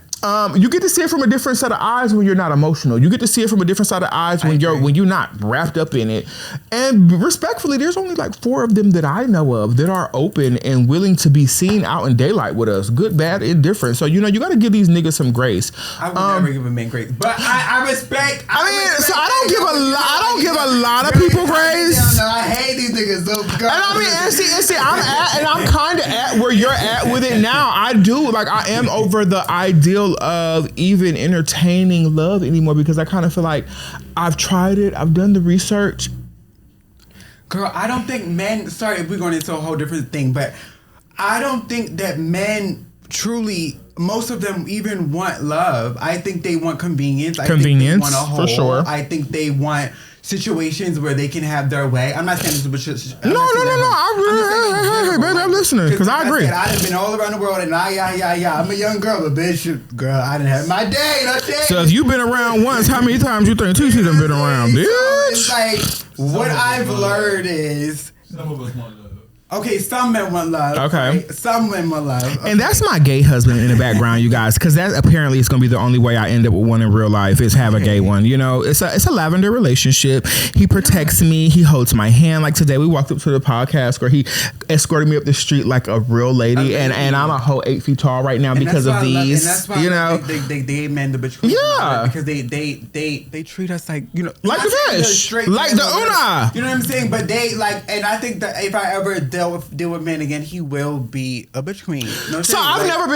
you get to see it from a different set of eyes when you're not emotional. You get to see it from a different set of eyes when you're not wrapped up in it. And respectfully, there's only like 4 of them that I know of that are open and willing to be seen out in daylight with us. Good, bad, indifferent. So you got to give these niggas some grace. I would never give a man grace, but I respect. I don't give a lot of people grace. I hate these niggas. So I'm kind of at where you're at with it now. I am over the ideal of even entertaining love anymore because I kind of feel like I've tried it. I've done the research. Girl, I don't think men, sorry if we're going into a whole different thing, but I don't think that men truly, most of them even want love. I think they want convenience. I think they want a hold. For sure. I think they want situations where they can have their way. I'm not saying this, but No. I'm listening because I agree. I've been all around the world and I'm a young girl, but bitch, girl, I didn't have my day. So if you've been around once, how many times you think TT done been around, bitch? It's like what I've learned is Some of us want love. Okay, some men want love. Okay. Right? Some men want love. Okay. And that's my gay husband in the background, you guys, because that apparently is going to be the only way I end up with one in real life is have a gay one. It's a lavender relationship. He protects me. He holds my hand. Like today, we walked up to the podcast where he escorted me up the street like a real lady, and I'm a whole 8 feet tall right now because of these. And that's why they men the bitch. Yeah. Because they treat us like like the fish, like the una. You know what I'm saying? But they and I think that if I ever deal with men again, he will be a bitch queen. So I've never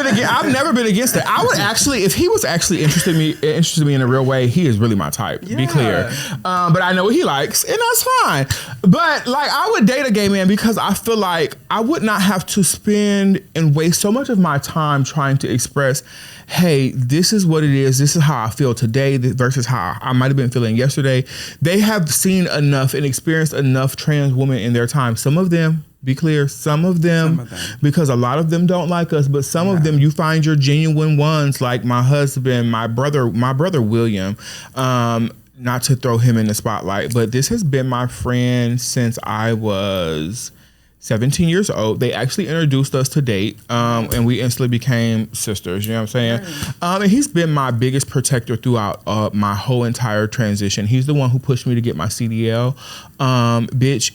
been against it. I would actually, if he was actually interested me in a real way, he is really my type. Yeah. Be clear. But I know what he likes, and that's fine. But I would date a gay man because I feel like I would not have to spend and waste so much of my time trying to express, hey, this is what it is. This is how I feel today versus how I might have been feeling yesterday. They have seen enough and experienced enough trans women in their time. Some of them, be clear, some of them, because a lot of them don't like us, but some of them you find your genuine ones, like my husband, my brother William. Not to throw him in the spotlight, but this has been my friend since I was 17 years old. They actually introduced us to date, and we instantly became sisters. You know what I'm saying? And he's been my biggest protector throughout my whole entire transition. He's the one who pushed me to get my CDL. Bitch.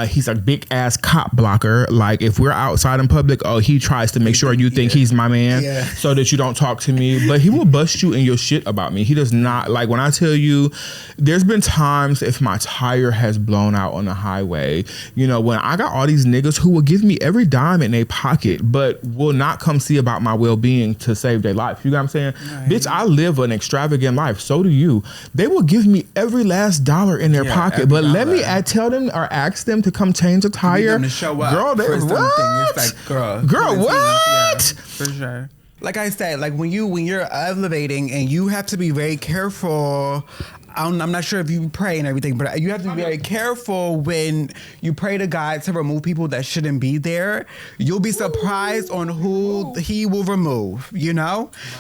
He's a big ass cop blocker. Like if we're outside in public, he tries to make sure you think he's my man so that you don't talk to me. But he will bust you in your shit about me. He does not when I tell you, there's been times if my tire has blown out on the highway, when I got all these niggas who will give me every dime in their pocket, but will not come see about my well-being to save their life. You know what I'm saying? Right. Bitch, I live an extravagant life. So do you. They will give me every last dollar in their pocket, but let me tell them or ask them to come change a tire. To show up, girl, what? It's like, girl, what? Yeah, for sure. Like I said, when you're elevating and you have to be very careful. I'm not sure if you pray and everything, but you have to be very careful when you pray to God to remove people that shouldn't be there. You'll be surprised on who he will remove,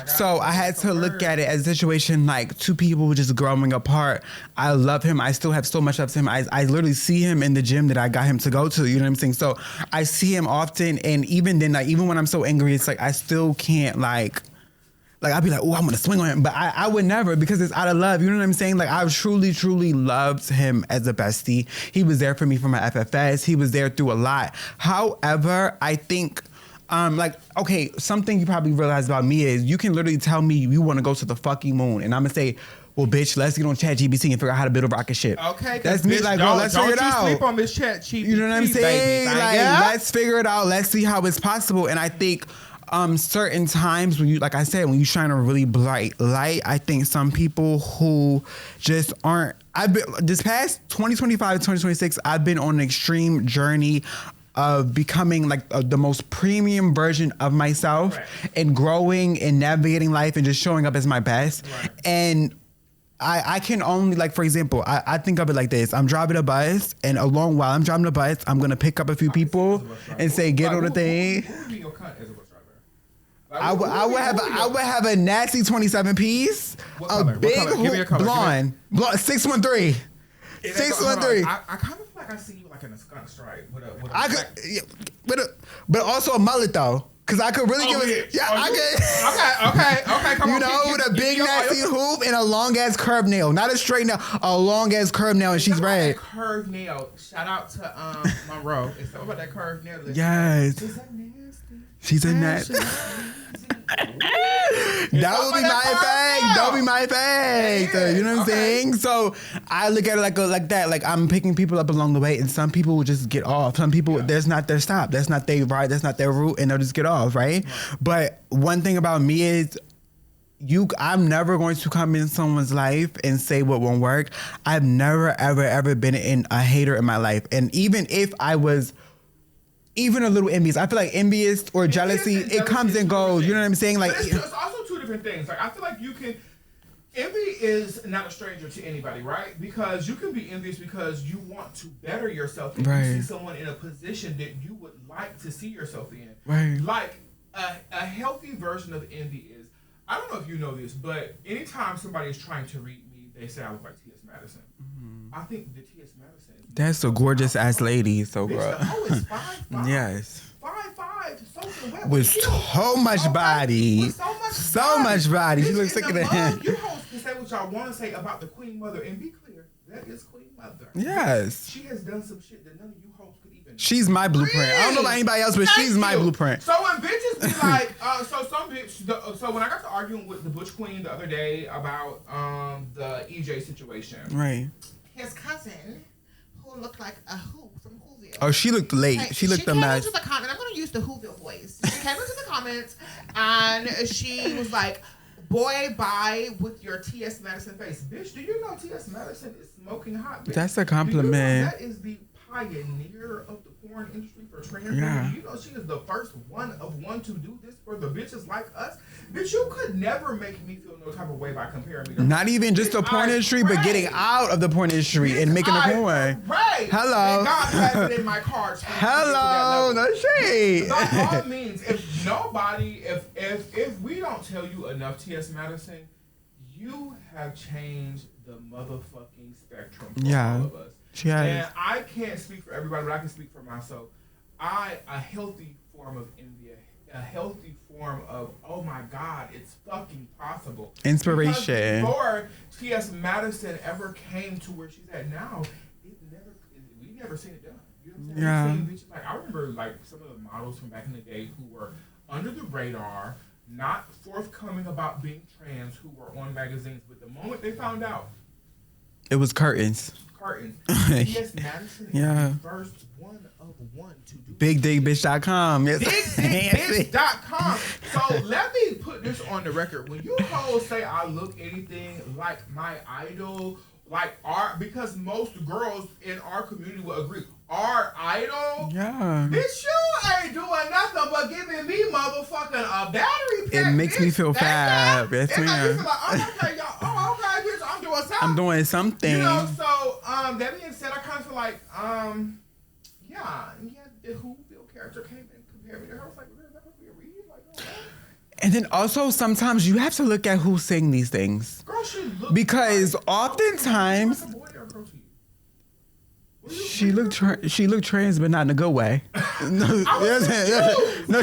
So I had to look at it as a situation like two people just growing apart. I love him. I still have so much love to him. I literally see him in the gym that I got him to go to, you know what I'm saying? So I see him often, and even then, even when I'm so angry, it's I still can't I'd be like, oh, I'm going to swing on him. But I would never, because it's out of love. You know what I'm saying? I truly, truly loved him as a bestie. He was there for me for my FFS. He was there through a lot. However, I think, something you probably realize about me is you can literally tell me you want to go to the fucking moon. And I'm going to say, well, bitch, let's get on ChatGPT and figure out how to build a rocket ship. Okay. That's me. Let's figure it out. Don't you sleep on this ChatGPT, you know what I'm saying? baby. Let's figure it out. Let's see how it's possible. And I think certain times when you, like I said, when you shine a really bright light, I think some people who just aren't, this past 2025 to 2026, I've been on an extreme journey of becoming like the most premium version of myself, and growing and navigating life and just showing up as my best. And I can only, like, for example, I think of it like this. I'm driving a bus, and while I'm driving the bus, I'm going to pick up a few people and say, get on the thing. I would have a nasty 27 piece, a big blonde, 613. 613. I kind of feel like I see you like in a skunk stripe with a but also a mullet though. Cause I could really give it. Yeah, I could. Okay. Come on. You know, with a big nasty hoop and a long ass curved nail, not a straight nail, a long ass curved nail, and she's red. Curved nail. Shout out to Monroe. It's all about that curved nail. Yes. She's a nasty. That would be my effect. That would be my effect. Yeah, you know what I'm saying? So I look at it like that. Like, I'm picking people up along the way, and some people will just get off. Some people, that's not their stop. That's not their ride. That's not their route, and they'll just get off, right? But one thing about me is, I'm never going to come in someone's life and say what won't work. I've never, ever been a hater in my life. And even if I was even a little envious, I feel like envious or jealousy, it comes and goes. You know what I'm saying? Like, it's also two different things. Like, I feel like envy is not a stranger to anybody, right? Because you can be envious because you want to better yourself, and you see someone in a position that you would like to see yourself in. Right. Like, a healthy version of envy is, I don't know if you know this, but anytime somebody is trying to read me, they say I look like T.S. Madison. I think the T.S. Madison is... That's a gorgeous ass lady, so girl. Oh, it's 5'5". Yes. 5'5", soaking wet. With so much body. With so much body. She looks sicker than him. You hosts can say what y'all want to say about the Queen Mother, and be clear, that is Queen Mother. Yes. She has done some shit that none of you hosts could even... She's my blueprint. I don't know about anybody else, but she's my blueprint. So when bitches be like, so when I got to arguing with the Butch Queen the other day about the EJ situation. Right. His cousin, who looked like a who from Whoville. Oh, she looked late. She looked a mess. She came into the comment. I'm going to use the Whoville voice. She came into the comments and she was like, boy, bye with your T.S. Madison face. Bitch, do you know T.S. Madison is smoking hot? Bitch? That's a compliment. Do you know that is the pioneer of the porn industry for trans women? Do you know she is the first one to do this for the bitches like us? Bitch, you could never make me feel no type of way by comparing me to not even just the porn industry, but getting out of the porn industry and making a porn. Right. Hello. And God has it in my cards. Hello. No shade. By all means, if we don't tell you enough, T.S. Madison, you have changed the motherfucking spectrum for all of us. And I can't speak for everybody, but I can speak for myself. A healthy form of envy, a healthy form of, oh my God, it's fucking possible. Inspiration. Because before T.S. Madison ever came to where she's at now, we never seen it done. You know what I'm saying? Like, I remember like some of the models from back in the day who were under the radar, not forthcoming about being trans, who were on magazines, but the moment they found out, it was curtains. T.S. Madison is the first one of one to do BigDickBitch.com. Yes. BigDickBitch.com. So let me put this on the record. When you hoes say I look anything like my idol, because most girls in our community will agree, our idol, bitch, you ain't doing nothing but giving me motherfucking a battery pack. It makes me feel fab. Yes, ma'am. Like, oh, okay, y'all. Oh, okay, bitch, I'm doing something. I'm doing something. You know, so that being said, I kind of feel like, the Whoville character came and compared me to her. I was like, is that supposed to be a read? Like, oh, and then also sometimes you have to look at who's saying these things. Girl, she looked because oftentimes like a boy or a girl to you? she looked trans, but not in a good way. No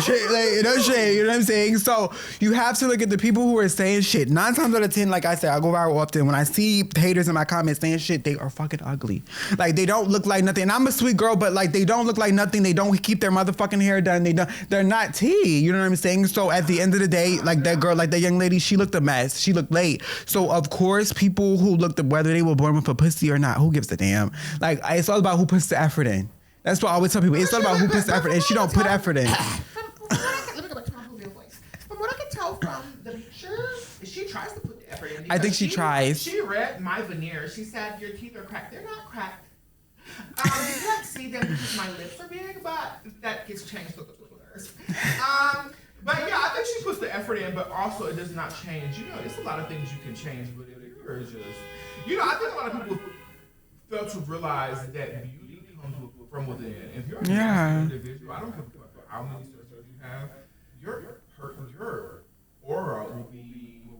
shade, no shade. You know what I'm saying? So you have to look at the people who are saying shit. 9 times out of 10, like I said, I go viral often. When I see haters in my comments saying shit, they are fucking ugly. Like, they don't look like nothing. And I'm a sweet girl, but like, they don't look like nothing. They don't keep their motherfucking hair done. They're not tea. You know what I'm saying? So at the end of the day, like that girl, like that young lady, she looked a mess. She looked late. So of course, people who looked at whether they were born with a pussy or not, who gives a damn? Like, it's all about who puts the effort in. That's what I always tell people. It's all about who puts the effort in. She don't put effort in. Let me go back to my Whoville voice. tries to put the effort in. I think she tries. She read my veneers. She said, your teeth are cracked. They're not cracked. You can't see them because my lips are big, but that gets changed with the Twizzlers. But yeah, I think she puts the effort in, but also it does not change. You know, it's a lot of things you can change, but if you're just, you know, I think a lot of people fail to realize that beauty comes from within. If you're an individual, I don't give a fuck how many surgeries you have, your aura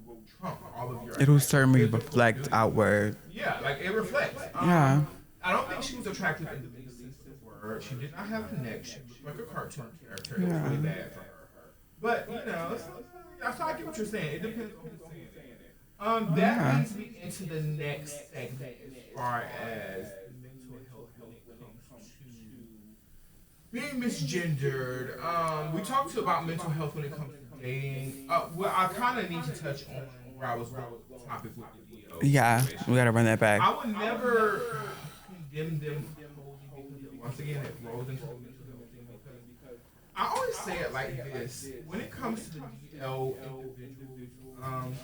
will trump all of your. It'll certainly reflect outward. Yeah, like it reflects. Yeah. I don't think she was attractive in the biggest sense of the word. She did not have a neck. She looked like a cartoon character. It was really bad for her. But, you know, so I get what you're saying. It depends on who's saying it. That leads me into the next segment as far as mental health when it comes to being misgendered. We talked about mental health when it comes to dating. Well, I kind of need to touch on where I was with the topic with the DO. Yeah, we gotta run that back. I would never condemn them wholly because once again it rolls into the mental health thing because I always say it like this: when it comes to the DL individuals,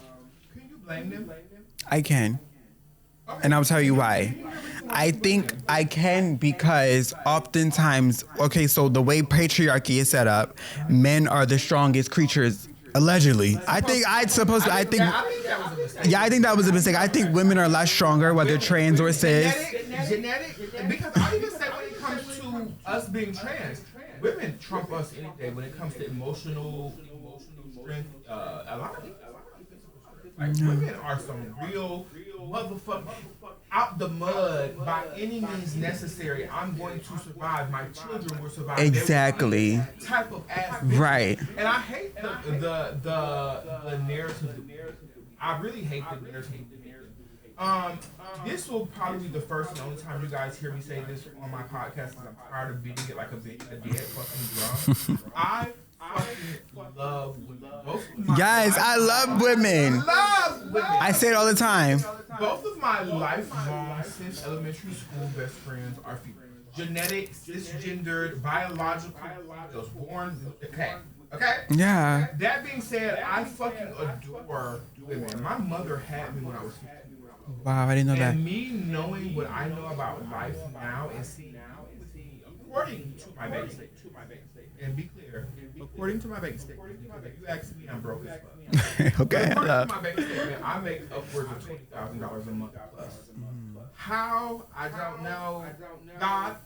can you blame them? I can. And I'll tell you why. I think I can because oftentimes, okay, so the way patriarchy is set up, men are the strongest creatures. Allegedly. I think that was a mistake. Yeah, I think that was a mistake. I think women are a lot stronger, whether trans or cis. Genetic, because I even say when it comes to us being trans, women trump us any day when it comes to emotional strength. A lot of like women are some real motherfucker out the mud by any means necessary. I'm going to survive. My children will survive. Exactly. Type of ass. Right. And I hate the narrative. I really hate the narrative. This will probably be the first and only time you guys hear me say this on my podcast because I'm tired of beating it like a dead fucking drum. I fucking love women. Yes, I love women. I say it all the time. Both of my lifelong since elementary school best friends are female. Genetic, cisgendered, biological, those born. Okay. Yeah. That being said, I fucking adore women. My mother had me when I was 15. Wow, I didn't know that. And me knowing what I know about life now and seeing according to my bank statement, and be clear, according to my bank statement, because if you ask me, I'm broke as fuck. Okay. According to my bank statement, I make upwards of $20,000 a month plus. How? I don't know. God,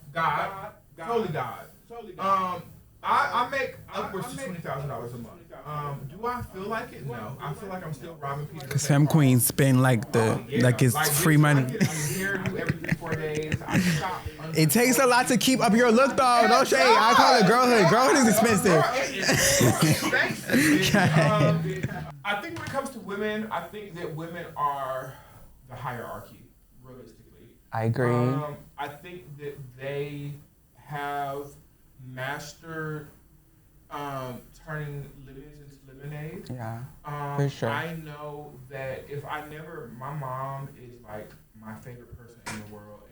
totally God. I make upwards to $20,000 a month. Do I feel like it? No. I feel like I'm still robbing people. Cause Femme Queen spend like it's free money. I get a hairdo every 3-4 days. I stop. It takes a lot to keep up your look, though. No shade. I call it girlhood. Girlhood is expensive. I think when it comes to women, I think that women are the hierarchy, realistically. I agree. I think that they have mastered turning lemons into lemonade. Yeah, for sure. I know that if my mom is like my favorite person in the world,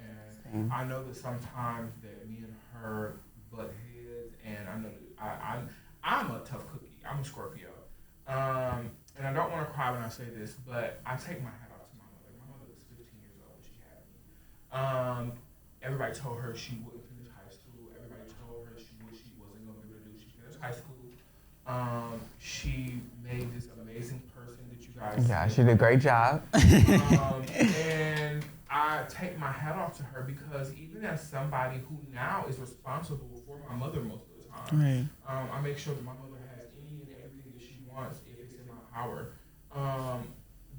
and I know that sometimes that me and her butt heads, and I know that I'm a tough cookie. I'm a Scorpio, and I don't want to cry when I say this, but I take my hat off to my mother. My mother was 15 years old when she had me. Everybody told her she wouldn't finish high school. Everybody told her she wasn't going to be able to do. She finished high school. She made this amazing person that you guys. Yeah, she did a great job. And I take my hat off to her because even as somebody who now is responsible for my mother most of the time, right. I make sure that my mother has any and everything that she wants if it's in my power.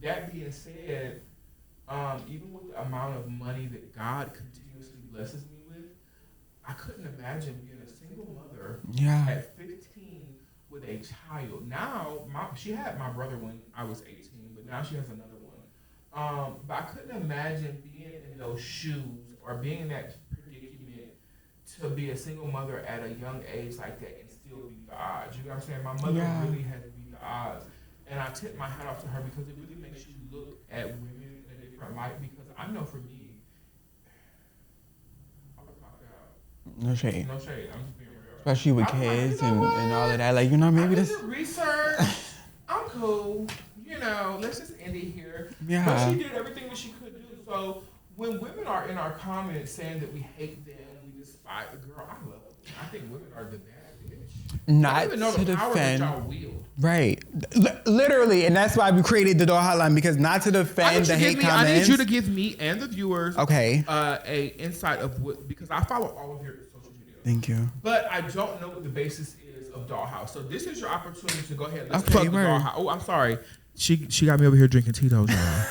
That being said, even with the amount of money that God continuously blesses me with, I couldn't imagine being a single mother at 15 with a child. Now, she had my brother when I was 18, but now she has another one. But I couldn't imagine being in those shoes or being in that predicament to be a single mother at a young age like that and still beat the odds. You know what I'm saying? My mother really has beat the odds. And I tip my hat off to her because it really makes you look at women in a different light because I know for me, no shade. No shade. I'm just being real. Especially with kids and all of that. Like, maybe this research. I'm cool. let's just end it here. Yeah. But she did everything that she could do. So when women are in our comments saying that we hate them, we despise, girl, I love them. I think women are the bad bitch. Not I don't even know to the power defend. that y'all wield. Right. Literally, and that's why we created the door hotline, because not to defend the hate comments. I need you to give me and the viewers a insight of what, because I follow all of your social media. Thank you. But I don't know what the basis is of Dollhouse. So this is your opportunity to go ahead and let's Okay, plug the Dollhouse. Oh, I'm sorry. She got me over here drinking Tito's, y'all.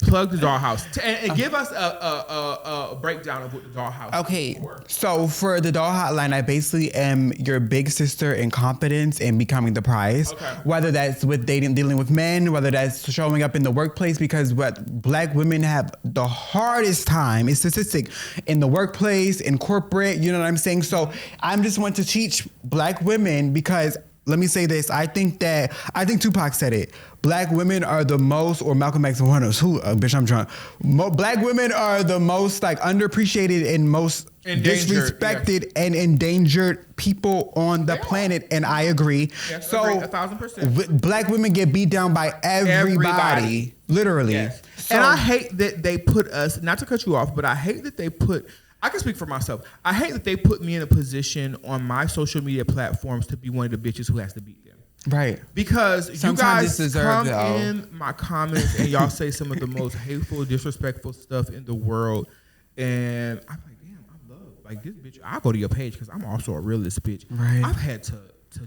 Plug the Dollhouse and give us a breakdown of what the Dollhouse is for. So for the doll hotline, I basically am your big sister in competence and becoming the prize. Okay. Whether that's with dealing with men, whether that's showing up in the workplace, because what black women have the hardest time is statistic in the workplace, in corporate, you know what I'm saying? So I'm just want to teach black women, because let me say this. I think Tupac said it. Black women are the most, or Malcolm X, one of those, bitch, I'm drunk. Black women are the most like underappreciated and most disrespected and endangered people on the planet. And I agree. Yes, so agree, 1000%. Black women get beat down by everybody. Literally. Yes. So, and I hate that they put us, not to cut you off, but I hate that they put, I can speak for myself. I hate that they put me in a position on my social media platforms to be one of the bitches who has to beat them. Right. Because sometimes you guys come in my comments and y'all say some of the most hateful, disrespectful stuff in the world. And I'm like, damn, I love, like, this bitch. I'll go to your page because I'm also a realist bitch. Right. I've had to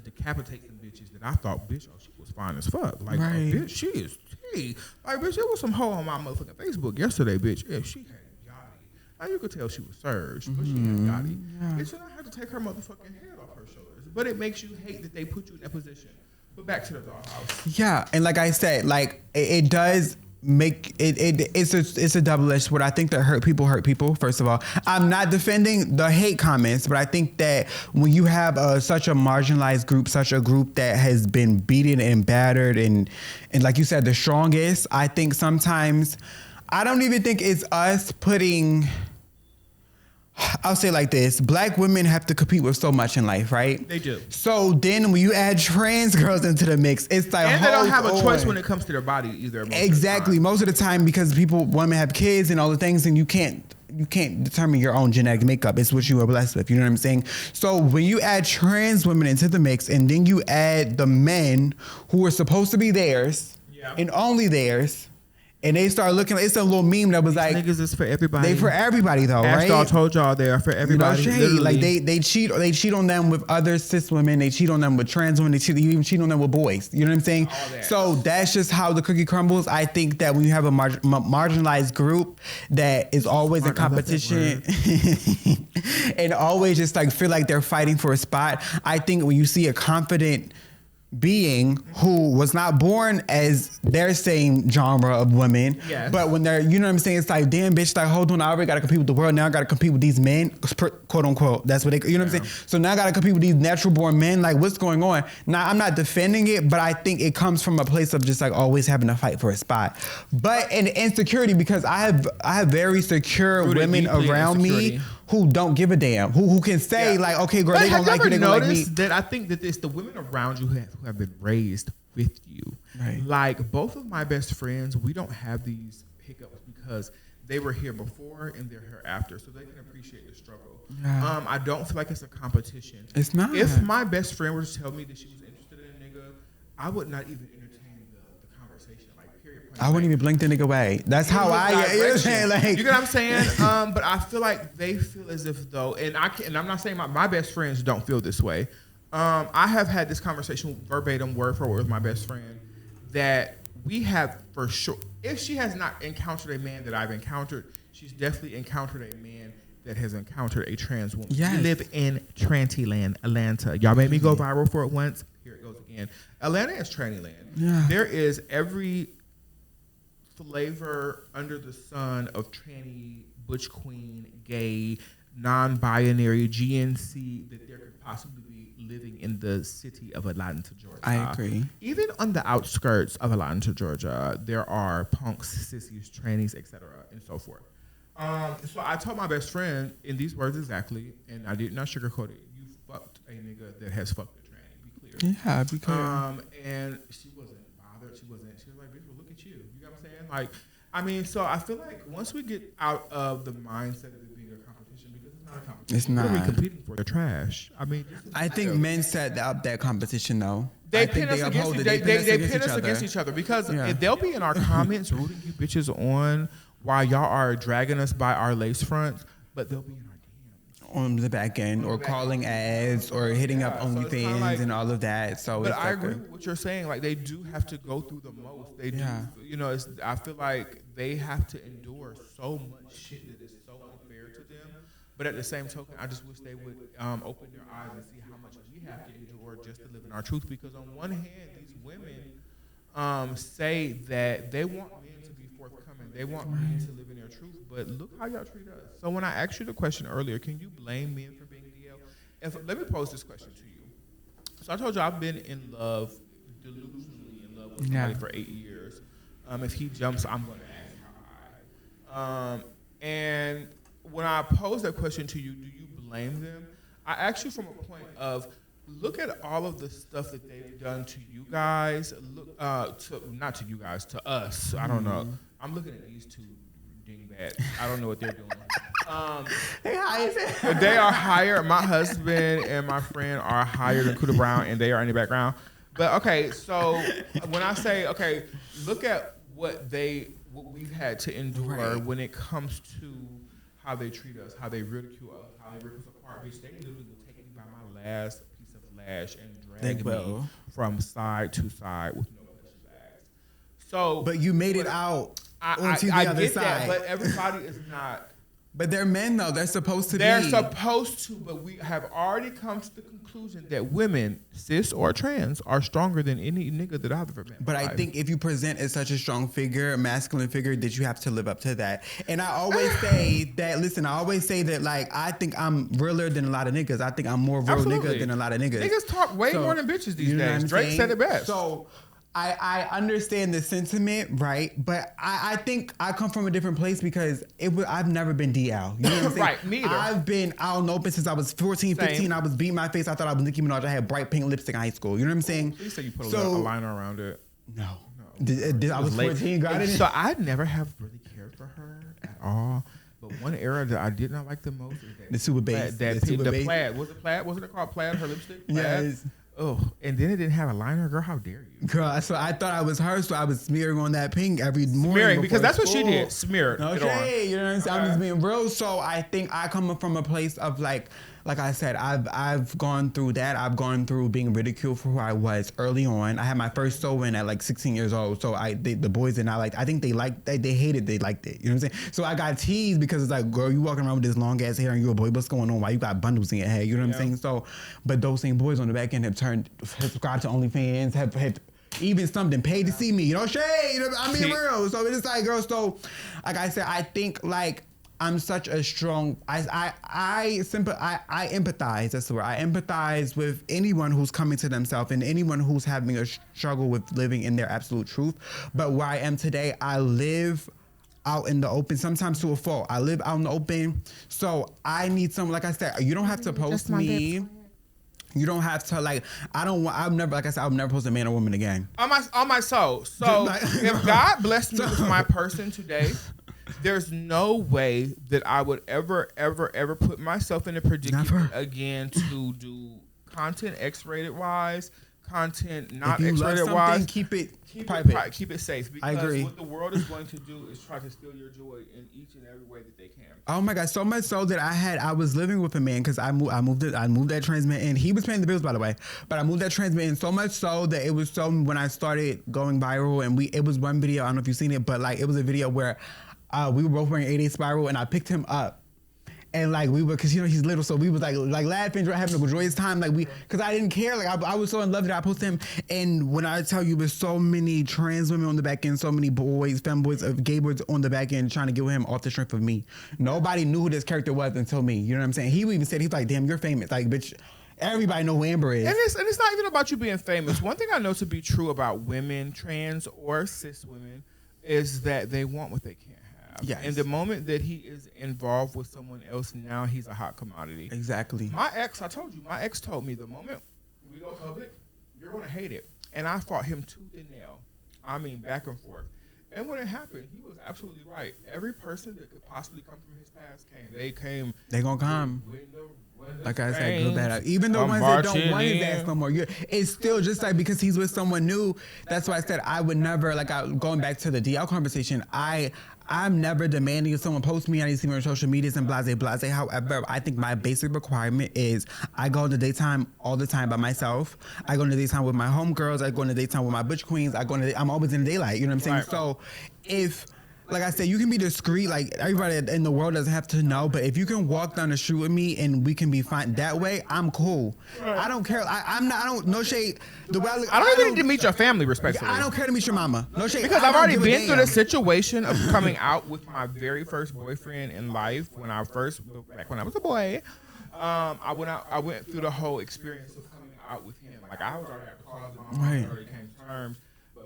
decapitate some bitches that I thought, bitch, oh, she was fine as fuck. Like, right. bitch, she is tea. Like, bitch, there was some hoe on my motherfucking Facebook yesterday, bitch. Yeah, she had yachty. Now, you could tell she was surged, but she had yachty. Yeah. Bitch, and I had to take her motherfucking head off her shoulders. But it makes you hate that they put you in that position. But back to the Dollhouse. Yeah, and like I said, like it does make it's a double-edged sword. I think that hurt people. First of all, I'm not defending the hate comments, but I think that when you have such a marginalized group, such a group that has been beaten and battered, and like you said, the strongest, I think sometimes I don't even think it's us putting. I'll say it like this. Black women have to compete with so much in life, right? They do. So then when you add trans girls into the mix, it's like, and they don't have a choice when it comes to their body either. Exactly. Most of the time, because women have kids and all the things, and you can't determine your own genetic makeup. It's what you were blessed with. You know what I'm saying? So when you add trans women into the mix, and then you add the men who are supposed to be theirs and only theirs, and they start looking, it's a little meme that was like, niggas is for everybody. They for everybody though, right? Ashdall told y'all they are for everybody. You know, like they cheat on them with other cis women. They cheat on them with trans women. They even cheat on them with boys. You know what I'm saying? So that's just how the cookie crumbles. I think that when you have a marginalized group that is always in competition and always just like feel like they're fighting for a spot, I think when you see a confident being who was not born as their same genre of women, but when they're, you know what I'm saying, it's like, damn, bitch, like, hold on, I already got to compete with the world. Now I got to compete with these men, quote unquote. That's what they, you know what I'm saying? So now I got to compete with these natural born men. Like, what's going on? Now, I'm not defending it, but I think it comes from a place of just like always having to fight for a spot. But in insecurity, because I have very secure women around me who don't give a damn, who can say like, okay, girl, they don't like you, they don't like me. That I think that it's the women around you who have been raised with you. Right. Like both of my best friends, we don't have these hiccups because they were here before and they're here after, so they can appreciate the struggle. Yeah. I don't feel like it's a competition. It's not. If my best friend were to tell me that she was interested in a nigga, I would not even entertain the conversation. Like, period. I wouldn't even blink the nigga away. That's how I. You know what I'm saying? Like, you know what I'm saying? But I feel like they feel as if though, and I'm not saying my best friends don't feel this way. I have had this conversation verbatim, word for word, with my best friend that we have for sure. If she has not encountered a man that I've encountered, she's definitely encountered a man that has encountered a trans woman. Yes. We live in Trantyland, Atlanta. Y'all made me go viral for it once. Here it goes again. Atlanta is Trantyland. Yeah. There is every flavor under the sun of tranny, butch queen, gay, non-binary, GNC that there could possibly be living in the city of Atlanta, Georgia. I agree. Even on the outskirts of Atlanta, Georgia, there are punks, sissies, trannies, etc., and so forth. So I told my best friend in these words exactly, and I did not sugarcoat it. You fucked a nigga that has fucked a tranny. Be clear. Yeah, be clear. And she wasn't bothered bothered. She wasn't. She was like, bitch, well, look at you. You know what I'm saying? Like, I mean, so I feel like once we get out of the mindset of it being a competition, because it's not a competition. It's not. What are we competing for? They're trash. I mean, I think men set up that competition though. they I pin think us against uphold each it. They pin us against each other because if they'll be in our comments rooting you bitches on while y'all are dragging us by our lace fronts, but they'll be in our DMs. On the back end, or calling ads, or hitting up So it's kinda OnlyFans like- and all of that. So But it's I like agree with what you're saying. Like they do have to go through the most. They do. Yeah. You know, I feel like they have to endure so much shit that is so unfair to them. But at the same token, I just wish they would open their eyes and see how much we have to endure just to live in our truth. Because on one hand, these women say that they want men to be forthcoming. They want men to live in their truth. But look how y'all treat us. So when I asked you the question earlier, can you blame men for being DL? Let me pose this question to you. So I told you I've been in love, delusionally in love with somebody for 8 years. If he jumps, I'm going to ask how high. And when I pose that question to you, do you blame them? I ask you from a point of look at all of the stuff that they've done to you guys. Look, not to you guys, to us. I don't know. I'm looking at these two dingbats. I don't know what they're doing. They are higher. My husband and my friend are higher than Kuda Brown, and they are in the background. But okay, so when I say okay, look at what we've had to endure when it comes to how they treat us, how they ridicule us, how they rip us apart. Bitch, they literally will take me by my last piece of flesh and drag me from side to side with no questions asked. So, but you made it out onto the other get side. that, but everybody is not. But they're men though. They're supposed to They're be. supposed to, but we have already come to the conclusion that women, cis or trans, are stronger than any nigga that I've ever met. But I think if you present as such a strong figure, a masculine figure, that you have to live up to that. And I always say that, listen, I always say that, like, I think I'm realer than a lot of niggas. I think I'm more real nigga than a lot of niggas. Niggas talk way more than bitches these days. Drake saying? said it best. So I understand the sentiment, right? But I think I come from a different place because I've never been DL. You know what I'm saying? Right, me either. I've been out and open since I was 14, 15. Same. I was beating my face. I thought I was Nicki Minaj. I had bright pink lipstick in high school. You know what I'm saying? Please say you put a little liner around it. No. I was 14, got it. So I never have really cared for her at all. But one era that I did not like the most is that The super bass. the plaid. Was it plaid? Wasn't it called plaid? Her lipstick? Plaid? Yes. Oh, and then it didn't have a liner. Girl, how dare you? Girl, so I thought I was her, so I was smearing on that pink every morning. Smearing, because before that's what she school. did. Smeared it on. Okay, you know what I'm saying? I'm just being real. So I think I come from a place of like I said, I've gone through that. I've gone through being ridiculed for who I was early on. I had my first sew-in at like 16 years old. So the boys did not like. I think they hated. They liked it. You know what I'm saying? So I got teased because it's like, girl, you walking around with this long ass hair and you a boy. What's going on? Why you got bundles in your head? You know what I'm saying? So, but those same boys on the back end have subscribed to OnlyFans. Have even something paid to see me. You know, shade. You know, I'm being real. So it's like, girl. So, like I said, I think like. I'm such a strong. I empathize. That's the word. I empathize with anyone who's coming to themselves and anyone who's having a struggle with living in their absolute truth. But where I am today, I live out in the open, sometimes to a fault. I live out in the open, so I need someone. Like I said, you don't have to post me. You don't have to like. I've never, like I said, I'll never post a man or woman again. On my soul. So if God blessed me with my person today. There's no way that I would ever put myself in a predicament again to do content X-rated wise, content not X-rated wise. Keep it private. Keep it safe. Because I agree. what the world is going to do is try to steal your joy in each and every way that they can. Oh my God, so much so that I was living with a man because I moved that transmit in. He was paying the bills, by the way, but I moved that transmit in so much so that it was so when I started going viral and it was one video, I don't know if you've seen it, but like it was a video where we were both wearing 8/8 spiral, and I picked him up, and like we were, cause you know he's little, so we was like laughing, having a joyous time, cause I didn't care, like I was so in love that I posted him, and when I tell you, there's so many trans women on the back end, so many boys, femboys, gay boys on the back end trying to get with him off the strength of me. Nobody knew who this character was until me. You know what I'm saying? He even said he's like, damn, you're famous, like bitch. Everybody know who Amber is. And it's not even about you being famous. One thing I know to be true about women, trans or cis women, is that they want what they can't have. Yes. And the moment that he is involved with someone else, now he's a hot commodity. Exactly. My ex told me the moment we go public, you're going to hate it. And I fought him tooth and nail I mean, back and forth. And when it happened, he was absolutely right. Every person that could possibly come from his past came. They came. They gonna come. Like I said, good, bad. Even the I'm ones that don't marching want his in. ass no more, it's still just like because he's with someone new. That's why I said I would never, going back to the DL conversation, I'm never demanding if someone posts me, I need to see me on social medias and blase, blase. However, I think my basic requirement is I go in the daytime all the time by myself. I go in the daytime with my homegirls. I go in the daytime with my butch queens. I'm always in the daylight. You know what I'm saying? Right. So if... Like I said, you can be discreet. Like everybody in the world doesn't have to know. But if you can walk down the street with me and we can be fine that way, I'm cool. Right. I don't care. I'm not. I don't. No shade. The way I don't even need to meet your family, respectfully. I don't care to meet your mama. No shade. Because I've already been through the situation of coming out with my very first boyfriend in life back when I was a boy. I went through the whole experience of coming out with him. Like I was already at the closet. I already came to terms.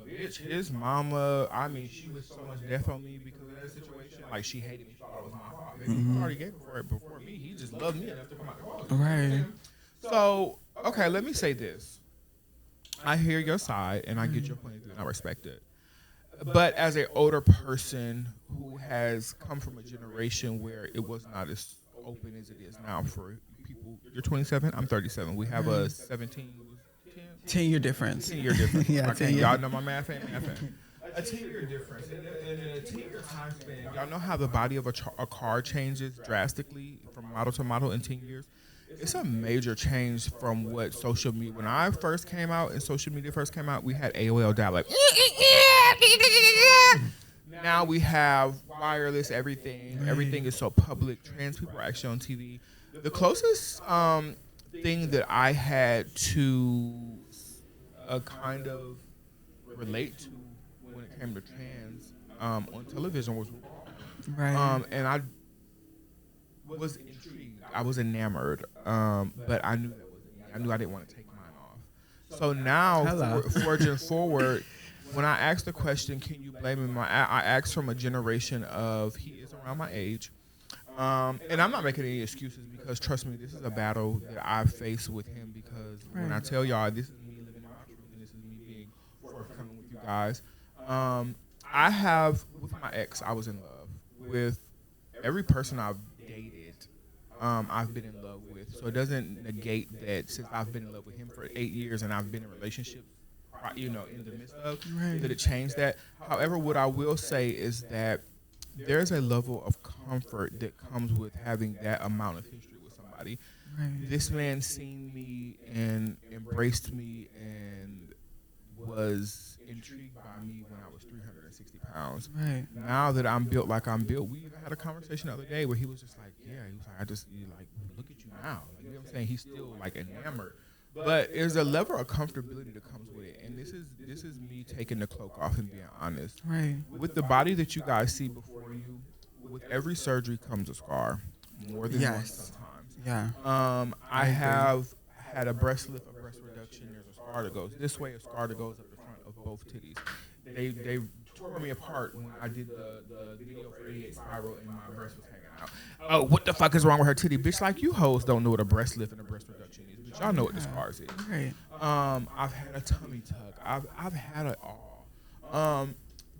Bitch, his mama, I mean, she was so much death on me because of that situation. Like, she hated me. She thought it was my fault. He already gave it for it before me. He just loved me enough to come out the closet. Right. So, okay, let me say this. I hear your side, and I get your point of view, and I respect it. But as an older person who has come from a generation where it was not as open as it is now for people. You're 27? I'm 37. We have a 17... 10-year difference. 10-year difference. Yeah, 10 years. Y'all know my math ain't math. A 10-year difference. And in a 10-year time span, y'all know how the body of a car changes drastically from model to model in 10 years? It's a major change from what social media... When I first came out and social media first came out, we had AOL dial-up. Now we have wireless everything. Right. Everything is so public. Trans people are actually on TV. The closest thing that I had to... kind of relate to when it came to trans on television was RuPaul. Right. And I was intrigued. I was enamored. But I knew that wasn't me. I knew I didn't want to take mine off. So now, forging forward, when I asked the question, can you blame him? I asked from a generation of he is around my age. And I'm not making any excuses because, trust me, this is a battle that I face with him because when I tell y'all this is me living my truth and this is me being forthcoming with you guys, I have, with my ex, I was in love. With every person I've dated, I've been in love with. So it doesn't negate that since I've been in love with him for 8 years and I've been in relationships, in the midst of, that it changed that. However, what I will say is that there's a level of comfort that comes with having that amount of history with somebody. Right. This man seen me and embraced me and was intrigued by me when I was 360 pounds. Right. Now that I'm built like I'm built, we even had a conversation the other day where he was just like, he was like, look at you now. Like, you know what I'm saying? He's still like enamored. But there's a level of comfortability that comes with it. And this is me taking the cloak off and being honest. Right. With the body that you guys see before you, with every surgery comes a scar. More than one sometimes. Yeah. I have had a breast lift, a breast reduction. There's a scar that goes this way, a scar that goes up the front of both titties. They tore me apart when I did the video for 88 Spiral and my breast was hanging out. Oh, what the fuck is wrong with her titty? Bitch, like you hoes don't know what a breast lift and a breast reduction is. But y'all know what the scars is. Right. I've had a tummy tuck. I've had it all.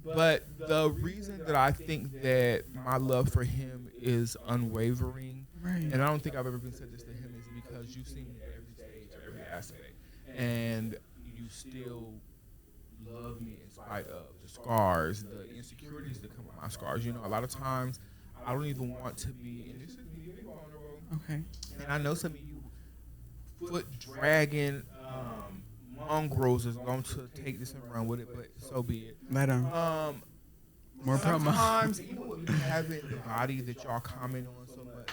But the reason that I think that my love for him is unwavering, and I don't think I've ever been said this to him, is because you've seen me at every stage, at every aspect, and you still love me in spite of the scars, the insecurities that come with my scars. You know, a lot of times I don't even want to be, and this is me being vulnerable. Okay. And I know some of you foot dragging mongrels is going to take this and run with it, but so be it. Let them. More promo. Sometimes, even with me having the body that y'all comment on so much,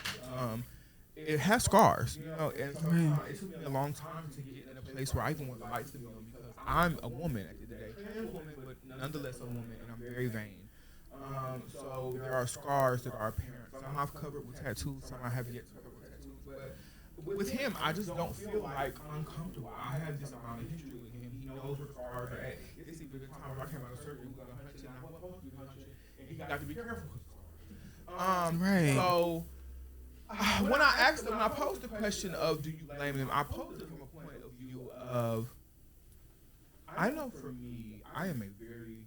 it has scars, you know, and sometimes it took me a long time to get in a place where I even want the lights to be on because I'm a woman at the end of the day. I'm a woman, but nonetheless a woman, and I'm very vain. So there are scars that are apparent. Some I've covered with tattoos, some I have yet to cover with tattoos. But with him, I just don't feel like uncomfortable. I have this amount of history with him. He knows where the scars are at. It's even the time when I came out of surgery, we got a hunch, and I was supposed to be hunching, and he got to be careful with the scars. Right. So when I posed the question of do you blame him, I posed it from a point of view of I know for me, I am a very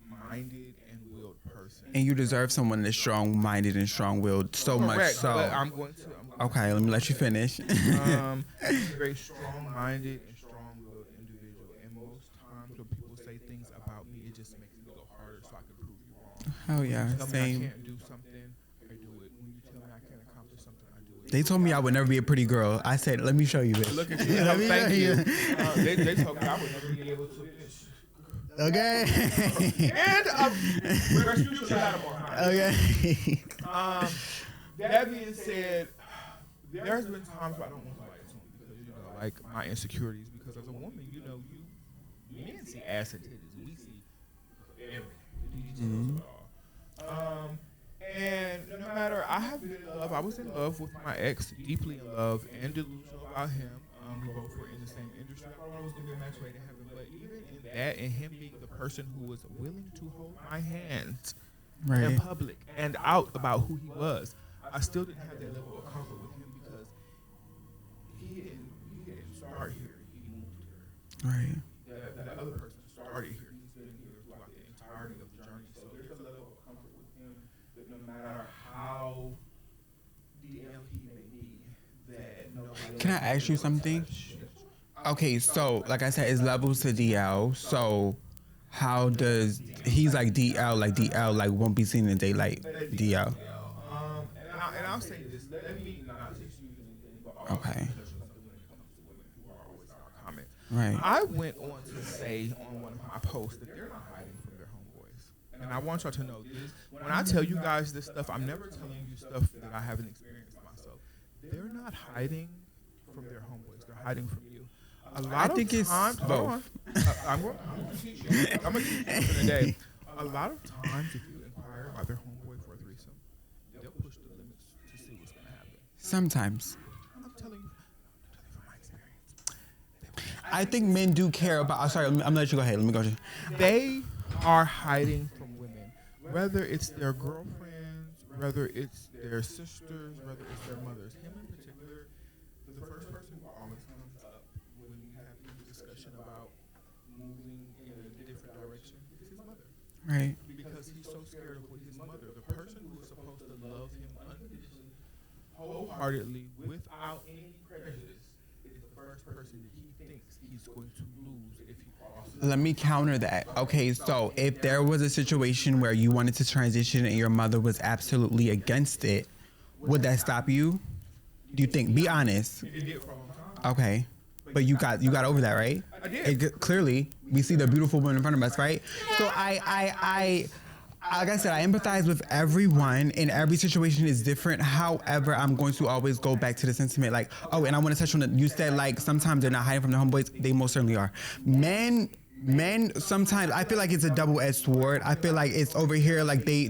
strong-minded and willed person. And you deserve someone that's strong-minded and strong-willed, so much Correct, so. but I'm going to. Okay, let me let you finish. Very strong-minded and strong-willed individual, and most times when people say things about me, it just makes me go harder so I can prove you wrong. Oh yeah, Tell me I same. can't do something, I do it. When you tell me I can't accomplish something, I do it. They told me I would never be a pretty girl. I said, let me show you this. Look at you. Let me Thank show you. They told me I would never be able to finish. Okay. And where's future Lattimore? Okay. That being said, there's been times where I don't want to like someone because like my insecurities. Because as a woman, you men see ass and titties. We see everything. And no matter, I have been in love. I was in love with my ex, deeply in love and delusional about him. We both were in the same industry. I thought I was going to be a match made in heaven, but even in that, and him being the person who was willing to hold my hands in public and out about who he was, I still didn't have that level of comfort with him because he didn't start here. He moved here. Right. That other person started here. He's been here throughout the entirety of the journey. So there's a level of comfort with him that no matter how DL he may be, that nobody. Can I ask you something? Okay, so like I said, it's levels to DL. So how does he's like DL like won't be seen in daylight DL? And I'll say this. Let me not excuse anything, but also Okay. touch on something when it comes to women who are always in our comments. Right. I went on to say on one of my posts that they're not hiding from their homeboys. And I want y'all to know this. When I tell you guys this stuff, I'm never telling you stuff that I haven't experienced myself. They're not hiding from their homeboys. They're hiding from you. A lot I think of it's times, hold on. both. I'm going to teach you. I'm going to teach you for the day. A lot of times, if you inquire about their homeboy for a threesome, they'll push the limits to see what's going to happen. Sometimes. I'm telling you from my experience. I think men do care about. Sorry, I'm gonna let you go ahead. Let me go. They are hiding from women, whether it's their girlfriends, whether it's their sisters, whether it's their mothers. Him in particular, the first person who always comes up when you have any discussion about moving in a different direction is his mother. Right. Because he's so scared of what his mother, the person who is supposed to love him unconditionally, wholeheartedly, without any prejudice, is the first person that he thinks he's going to lose if he crosses. Let me counter that. Okay, so if there was a situation where you wanted to transition and your mother was absolutely against it, would that stop you? Do you think? Be honest. It did for a long time. Okay, but you got over that, right? I did. Clearly, we see the beautiful woman in front of us, right? So I like I said, I empathize with everyone, and every situation is different. However, I'm going to always go back to the sentiment, like, oh, and I want to touch on it. You said like sometimes they're not hiding from their homeboys. They most certainly are. Men sometimes I feel like it's a double-edged sword. I feel like it's over here like they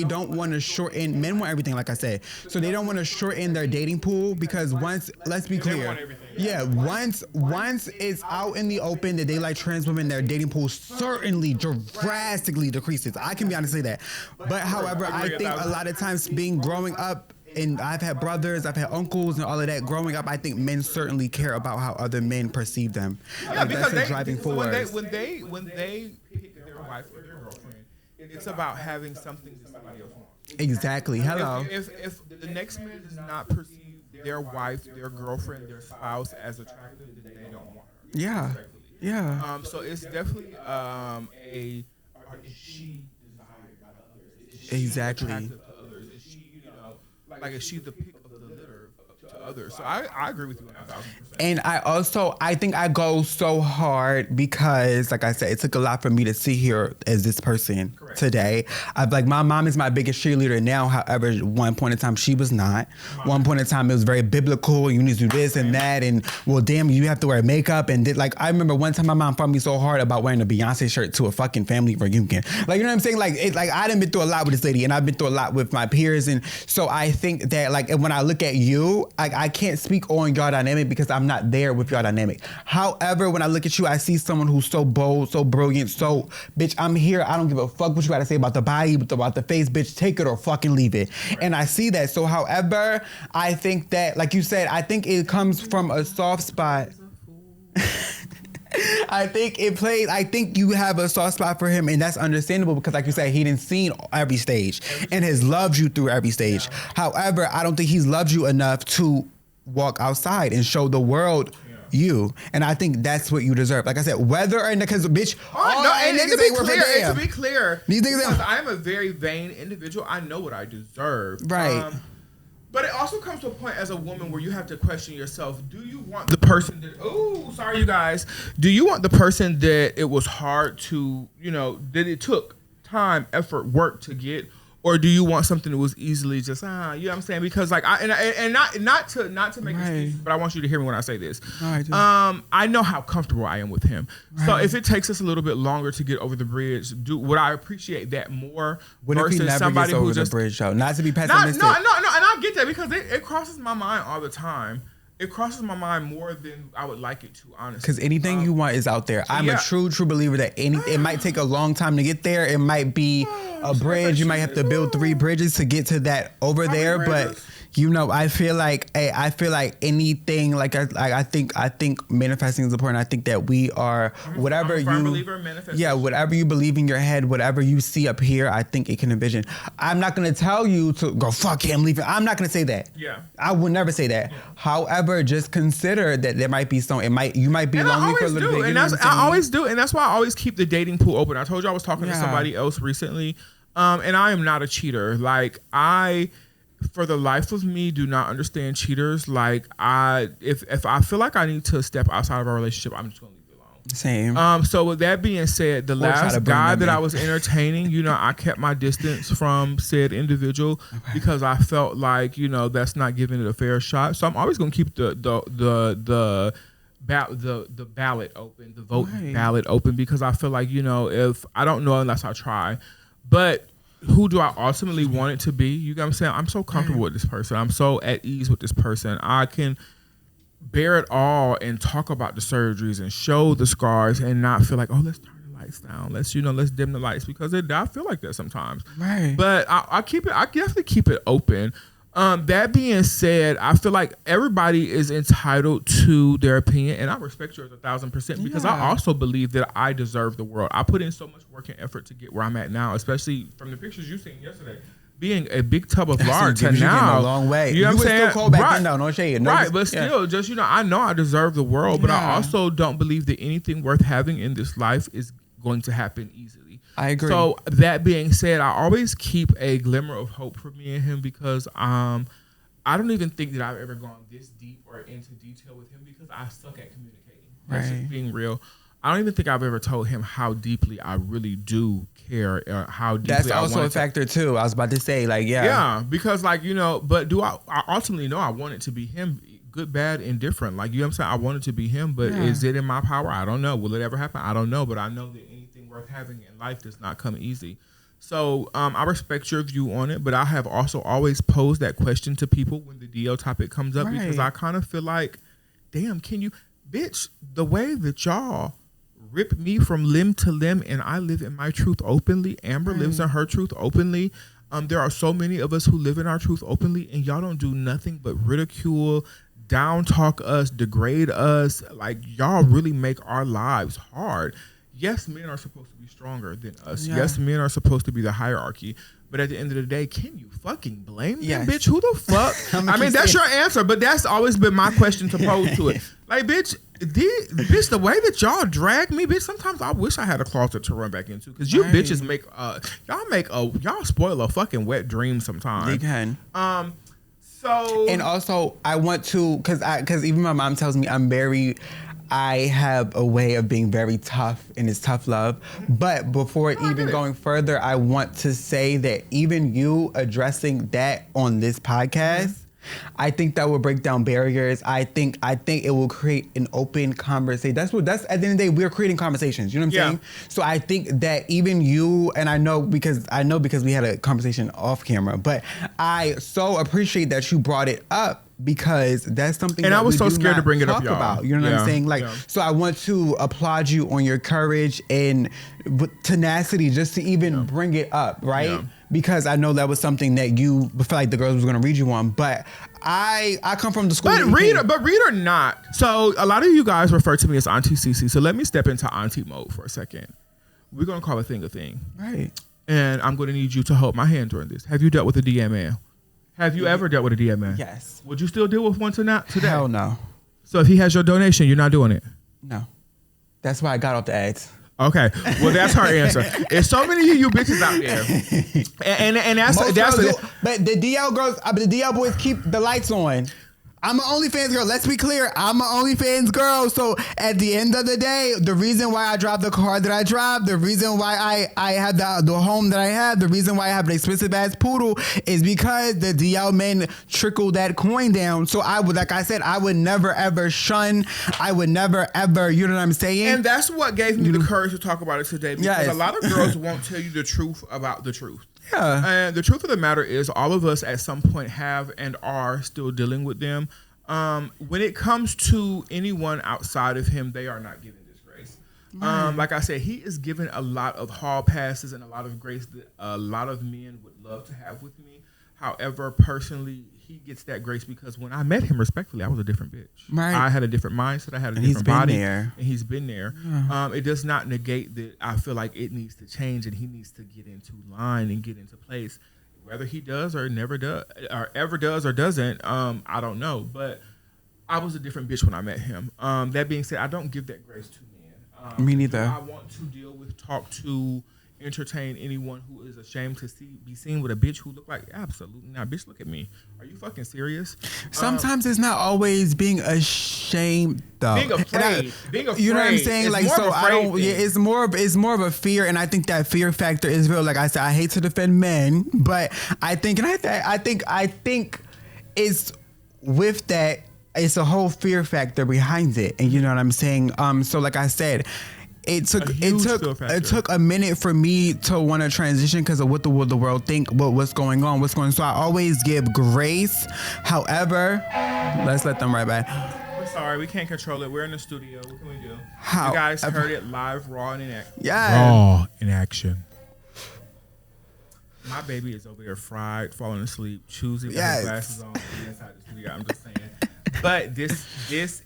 don't want to shorten. Men want everything, like I said, so they don't want to shorten their dating pool because once, let's be clear, yeah, once it's out in the open that they like trans women, their dating pool certainly drastically decreases. I can be honest and say that, but however, I think a lot of times growing up. And I've had brothers, I've had uncles, and all of that. Growing up, I think men certainly care about how other men perceive them. Yeah, like, because that's a driving force. when they pick their wife or their girlfriend, it's about having something that somebody else wants. Exactly. Hello. If the next man does not perceive their wife, their girlfriend, their spouse as attractive, then they don't want her. Yeah. Yeah. So it's definitely is she desired by others? Is she Exactly. attractive to others? Is she, like is she the pick of the litter to others? So I agree with you 1,000%. And I think I go so hard because, like I said, it took a lot for me to sit here as this person today. My mom is my biggest cheerleader now. However, one point in time she was not. One point in time it was very biblical. You need to do this and that, and well, damn, you have to wear makeup. And I remember one time my mom fought me so hard about wearing a Beyonce shirt to a fucking family reunion. Like, you know what I'm saying? I done been through a lot with this lady, and I've been through a lot with my peers, and so I think that when I look at you, I can't speak on your dynamic because I'm not there with your dynamic. However, when I look at you, I see someone who's so bold, so brilliant, so, bitch, I'm here. I don't give a fuck what you got to say about the body, about the face, bitch. Take it or fucking leave it. And I see that. So, however, I think that, like you said, I think it comes from a soft spot. I think it plays. I think you have a soft spot for him, and that's understandable because, like you said, he didn't seen every stage and has loved you through every stage. Yeah. However, I don't think he's loved you enough to walk outside and show the world you. And I think that's what you deserve. Like I said, whether or not, because bitch, to be clear, because I'm a very vain individual, I know what I deserve. Right. But it also comes to a point as a woman where you have to question yourself. Do you want the person that, sorry you guys. Do you want the person that it was hard to, that it took time, effort, work to get? Or do you want something that was easily just, you know what I'm saying? Because like, not to make excuses, but I want you to hear me when I say this. I know how comfortable I am with him. Right. So if it takes us a little bit longer to get over the bridge, would I appreciate that more versus somebody who just, the bridge, though? Not to be pessimistic. No, and I get that because it crosses my mind all the time. It crosses my mind more than I would like it to, honestly. Because anything you want is out there. I'm a true believer that it might take a long time to get there. It might be a bridge. You might have to build 3 bridges to get to that over there. But I feel like anything like I think manifesting is important. I think that we are whatever I'm a firm believer in manifestation. Yeah, whatever you believe in your head, whatever you see up here, I think it can envision. I'm not gonna tell you to go fuck him, leave him. I'm not gonna say that. Yeah, I would never say that. Yeah. However, just consider that there might be some. You might be lonely for a little bit. And I always do, and that's why I always keep the dating pool open. I told you I was talking to somebody else recently, and I am not a cheater. Like for the life of me, do not understand cheaters. Like if I feel like I need to step outside of our relationship, I'm just gonna leave it alone. Same. So with that being said, the last guy that I was entertaining, I kept my distance from said individual because I felt like that's not giving it a fair shot. So I'm always gonna keep the ballot open, the vote ballot open, because I feel like if I don't know unless I try, but who do I ultimately want it to be? You know what I'm saying? I'm so comfortable with this person. I'm so at ease with this person. I can bear it all and talk about the surgeries and show the scars and not feel like, let's turn the lights down. Let's dim the lights, because I feel like that sometimes. Right. But I definitely keep it open. That being said, I feel like everybody is entitled to their opinion, and I respect yours 1,000% because I also believe that I deserve the world. I put in so much work and effort to get where I'm at now, especially from the pictures you seen yesterday. Being a big tub of lard to now, a long way. You know what I'm saying? Still cold back then, though, no shade. No, right, but still, just I know I deserve the world, but I also don't believe that anything worth having in this life is going to happen easily. I agree. So that being said, I always keep a glimmer of hope for me and him because I don't even think that I've ever gone this deep or into detail with him because I suck at communicating. That's just being real. I don't even think I've ever told him how deeply I really do care, how deeply that's also a factor too. I was about to say, yeah, because but do I ultimately know I want it to be him, good, bad, indifferent. Like, you know what I'm saying? I want it to be him, but is it in my power? I don't know. Will it ever happen? I don't know, but I know that anything worth having in life does not come easy. So I respect your view on it, but I have also always posed that question to people when the DL topic comes up because I kind of feel like, damn, bitch, the way that y'all rip me from limb to limb and I live in my truth openly, Amber lives in her truth openly. There are so many of us who live in our truth openly and y'all don't do nothing but ridicule, down talk us, degrade us. Like, y'all really make our lives hard. Yes, men are supposed to be stronger than us. Yeah. Yes, men are supposed to be the hierarchy. But at the end of the day, can you fucking blame them, bitch? Who the fuck? I mean, that's your answer, but that's always been my question to pose to it. Like, bitch, the way that y'all drag me, bitch, sometimes I wish I had a closet to run back into. Because you bitches y'all spoil a fucking wet dream sometimes. They can. So. And also, I want to, because even my mom tells me I have a way of being very tough, and it's tough love. But before going further, I want to say that even you addressing that on this podcast, I think that will break down barriers. I think it will create an open conversation. That's at the end of the day, we're creating conversations. You know what I'm saying? So I think that even you, and I know because we had a conversation off camera, but I so appreciate that you brought it up. Because that's something and that I was we so scared to bring it up, y'all. About. You know what I'm saying? So I want to applaud you on your courage and tenacity just to even bring it up, right? because I know that was something that you felt like the girls was going to read you on. But I come from the school. But read or not. So a lot of you guys refer to me as Auntie Cece. So let me step into Auntie mode for a second. We're going to call a thing. Right. And I'm going to need you to hold my hand during this. Have you dealt with a DM man? Have you ever dealt with a DM man? Yes. Would you still deal with one today? Hell no. So if he has your donation, you're not doing it? No. That's why I got off the ads. Okay, well that's her answer. There's so many of you bitches out there, and that's but the DL girls, the DL boys keep the lights on. I'm an OnlyFans girl. Let's be clear. I'm an OnlyFans girl. So at the end of the day, the reason why I drive the car that I drive, the reason why I have the home that I have, the reason why I have an expensive ass poodle is because the DL men trickle that coin down. So I would, like I said, I would never ever shun. I would never ever, you know what I'm saying? And that's what gave me the courage to talk about it today, because a lot of girls won't tell you the truth about the truth. Yeah. And the truth of the matter is, all of us at some point have and are still dealing with them. When it comes to anyone outside of him, they are not given this grace. Like I said, he is given a lot of hall passes and a lot of grace that a lot of men would love to have with me. However, personally, he gets that grace because when I met him, respectfully, I was a different bitch. Right. I had a different mindset. I had a different body. And he's been there. Yeah. It does not negate that I feel like it needs to change and he needs to get into line and get into place. Whether he does or never does or ever does or doesn't, I don't know. But I was a different bitch when I met him. That being said, I don't give that grace to men. Me neither. I want to deal with, talk to, entertain anyone who is ashamed to be seen with a bitch who look like absolutely not. Bitch, look at me. Are you fucking serious? Sometimes it's not always being ashamed though. Being afraid. You know what I'm saying? It's like, so I don't. Yeah, it's more of a fear, and I think that fear factor is real. Like I said, I hate to defend men, but I think it's with that. It's a whole fear factor behind it, and you know what I'm saying. So like I said. It took a minute for me to want to transition because of what the world think, what's going on. So I always give grace. However, let's let them right back. We're sorry, we can't control it. We're in the studio. What can we do? How? You guys heard it live, raw and in action. Yeah. Raw in action. My baby is over here fried, falling asleep, choosing with his glasses on inside the studio. I'm just saying. But this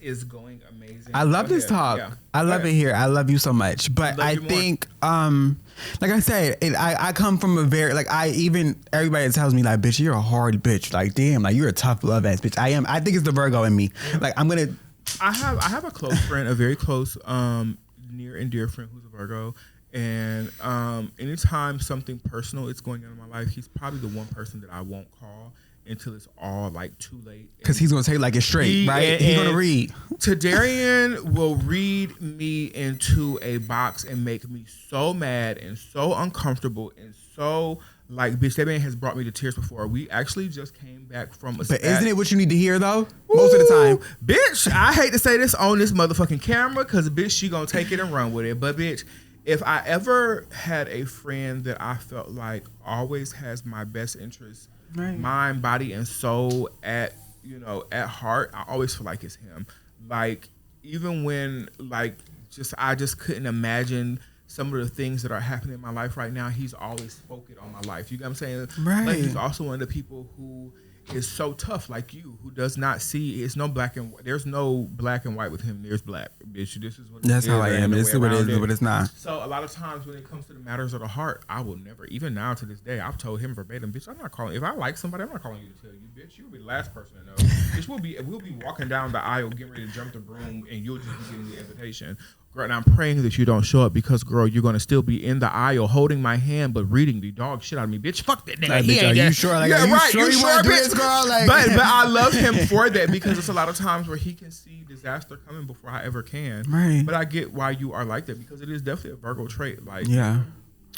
is going amazing. I love this talk. Yeah. I love it here. I love you so much. But I think, like I said, I come from a very, like, everybody that tells me, like, bitch, you're a hard bitch. Like, damn, like, you're a tough love ass bitch. I am. I think it's the Virgo in me. Like, I'm going to. I have a close friend, a very close, near and dear friend who's a Virgo. And anytime something personal is going on in my life, he's probably the one person that I won't call until it's all like too late. Because he's going to take like it's straight, right? He's going to read. Tadarian will read me into a box and make me so mad and so uncomfortable and so like, bitch, that man has brought me to tears before. We actually just came back from a But isn't it what you need to hear though? Most of the time. Bitch, I hate to say this on this motherfucking camera because bitch, she going to take it and run with it. But bitch, if I ever had a friend that I felt like always has my best interest, right, mind, body, and soul at heart, I always feel like it's him. Like, even when I just couldn't imagine some of the things that are happening in my life right now, he's always spoken on my life. You know what I'm saying? Right. Like, he's also one of the people who is so tough like you, who does not see, it's no black and white. There's no black and white with him. There's black. Bitch, this is what that's how I am. This is what it is, but it's not. So a lot of times when it comes to the matters of the heart, I will never, even now to this day, I've told him verbatim, bitch, I'm not calling, if I like somebody, I'm not calling you to tell you, bitch, you'll be the last person to know. Bitch, we'll be walking down the aisle, getting ready to jump the broom, and you'll just be getting the invitation. Girl, and I'm praying that you don't show up because, girl, you're going to still be in the aisle holding my hand but reading the dog shit out of me. Bitch, fuck that nigga. Like, bitch, are you sure? Like, yeah, right. You sure, bitch? Girl? Like, but I love him for that because it's a lot of times where he can see disaster coming before I ever can. Right. But I get why you are like that because it is definitely a Virgo trait. Like, yeah.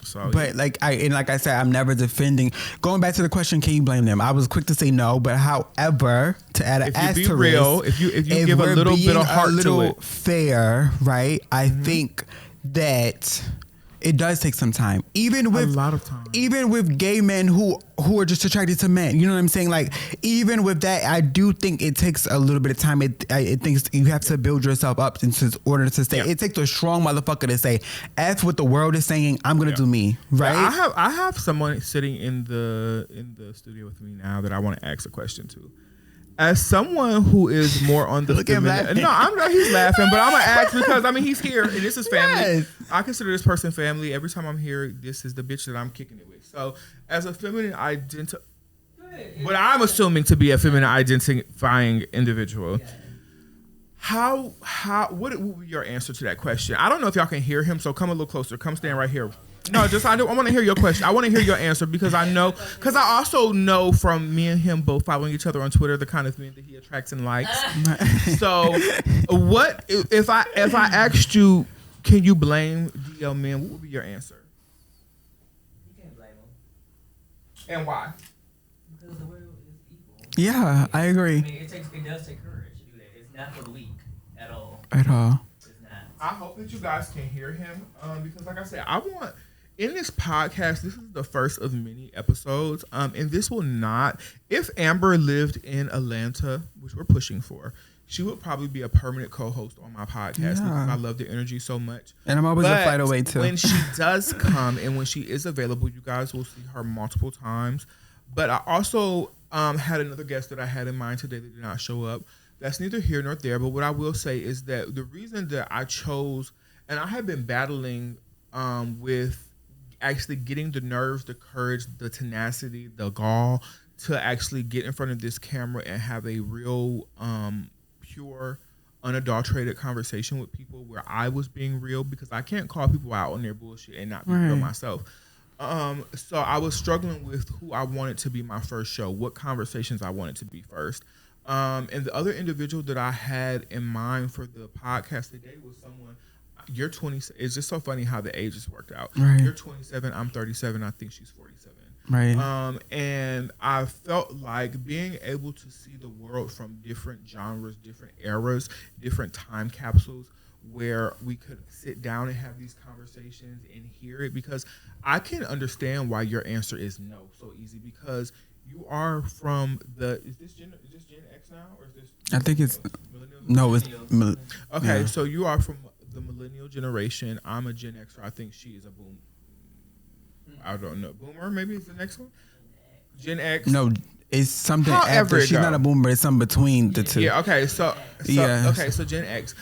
So, but like I said, I'm never defending. Going back to the question, can you blame them? I was quick to say no, but however, to add an asterisk, be real, if you give a little bit of heart to it, fair, right? I think that It does take some time. Even with a lot of time. Even with gay men who are just attracted to men. You know what I'm saying? Like, even with that, I do think it takes a little bit of time. It thinks you have to build yourself up in order to stay. Yeah. It takes a strong motherfucker to say, F what the world is saying, I'm gonna do me. Right? Yeah, I have someone sitting in the studio with me now that I want to ask a question to. As someone who is more on the feminine, no, I'm not. He's laughing, but I'm gonna ask because I mean he's here and this is family. Yes. I consider this person family. Every time I'm here, this is the bitch that I'm kicking it with. So, as a feminine what I'm assuming to be a feminine identifying individual, what would be your answer to that question? I don't know if y'all can hear him, so come a little closer. Come stand right here. No, I want to hear your question. I want to hear your answer because I also know from me and him both following each other on Twitter the kind of men that he attracts and likes. So, what if I asked you, can you blame DL men? What would be your answer? You can't blame them. And why? Because the world is equal. Yeah, I agree. I mean, it does take courage to do that. It's not for the weak at all. At all. It's not. I hope that you guys can hear him because, like I said, in this podcast, this is the first of many episodes, and this will not. If Amber lived in Atlanta, which we're pushing for, she would probably be a permanent co-host on my podcast because I love the energy so much. And I'm always a fight away too. When she does come and when she is available, you guys will see her multiple times. But I also had another guest that I had in mind today that did not show up. That's neither here nor there. But what I will say is that the reason that I chose, and I have been battling with actually getting the nerves, the courage, the tenacity, the gall to actually get in front of this camera and have a real pure, unadulterated conversation with people where I was being real because I can't call people out on their bullshit and not be real myself. So I was struggling with who I wanted to be my first show, what conversations I wanted to be first. And the other individual that I had in mind for the podcast today was someone. You're 20. It's just so funny how the ages worked out. Right. You're 27. I'm 37. I think she's 47. Right. And I felt like being able to see the world from different genres, different eras, different time capsules, where we could sit down and have these conversations and hear it. Because I can understand why your answer is no so easy because you are from is this Gen X now or is this? I think it's millennials? no, it's okay. yeah. So you are from the millennial generation. I'm a Gen Xer. I think she is a boom. I don't know. Boomer maybe is the next one. Gen X. No, it's something However after. She's not a boomer. It's something between the two. Yeah. Okay. So yeah. Okay. So Gen X.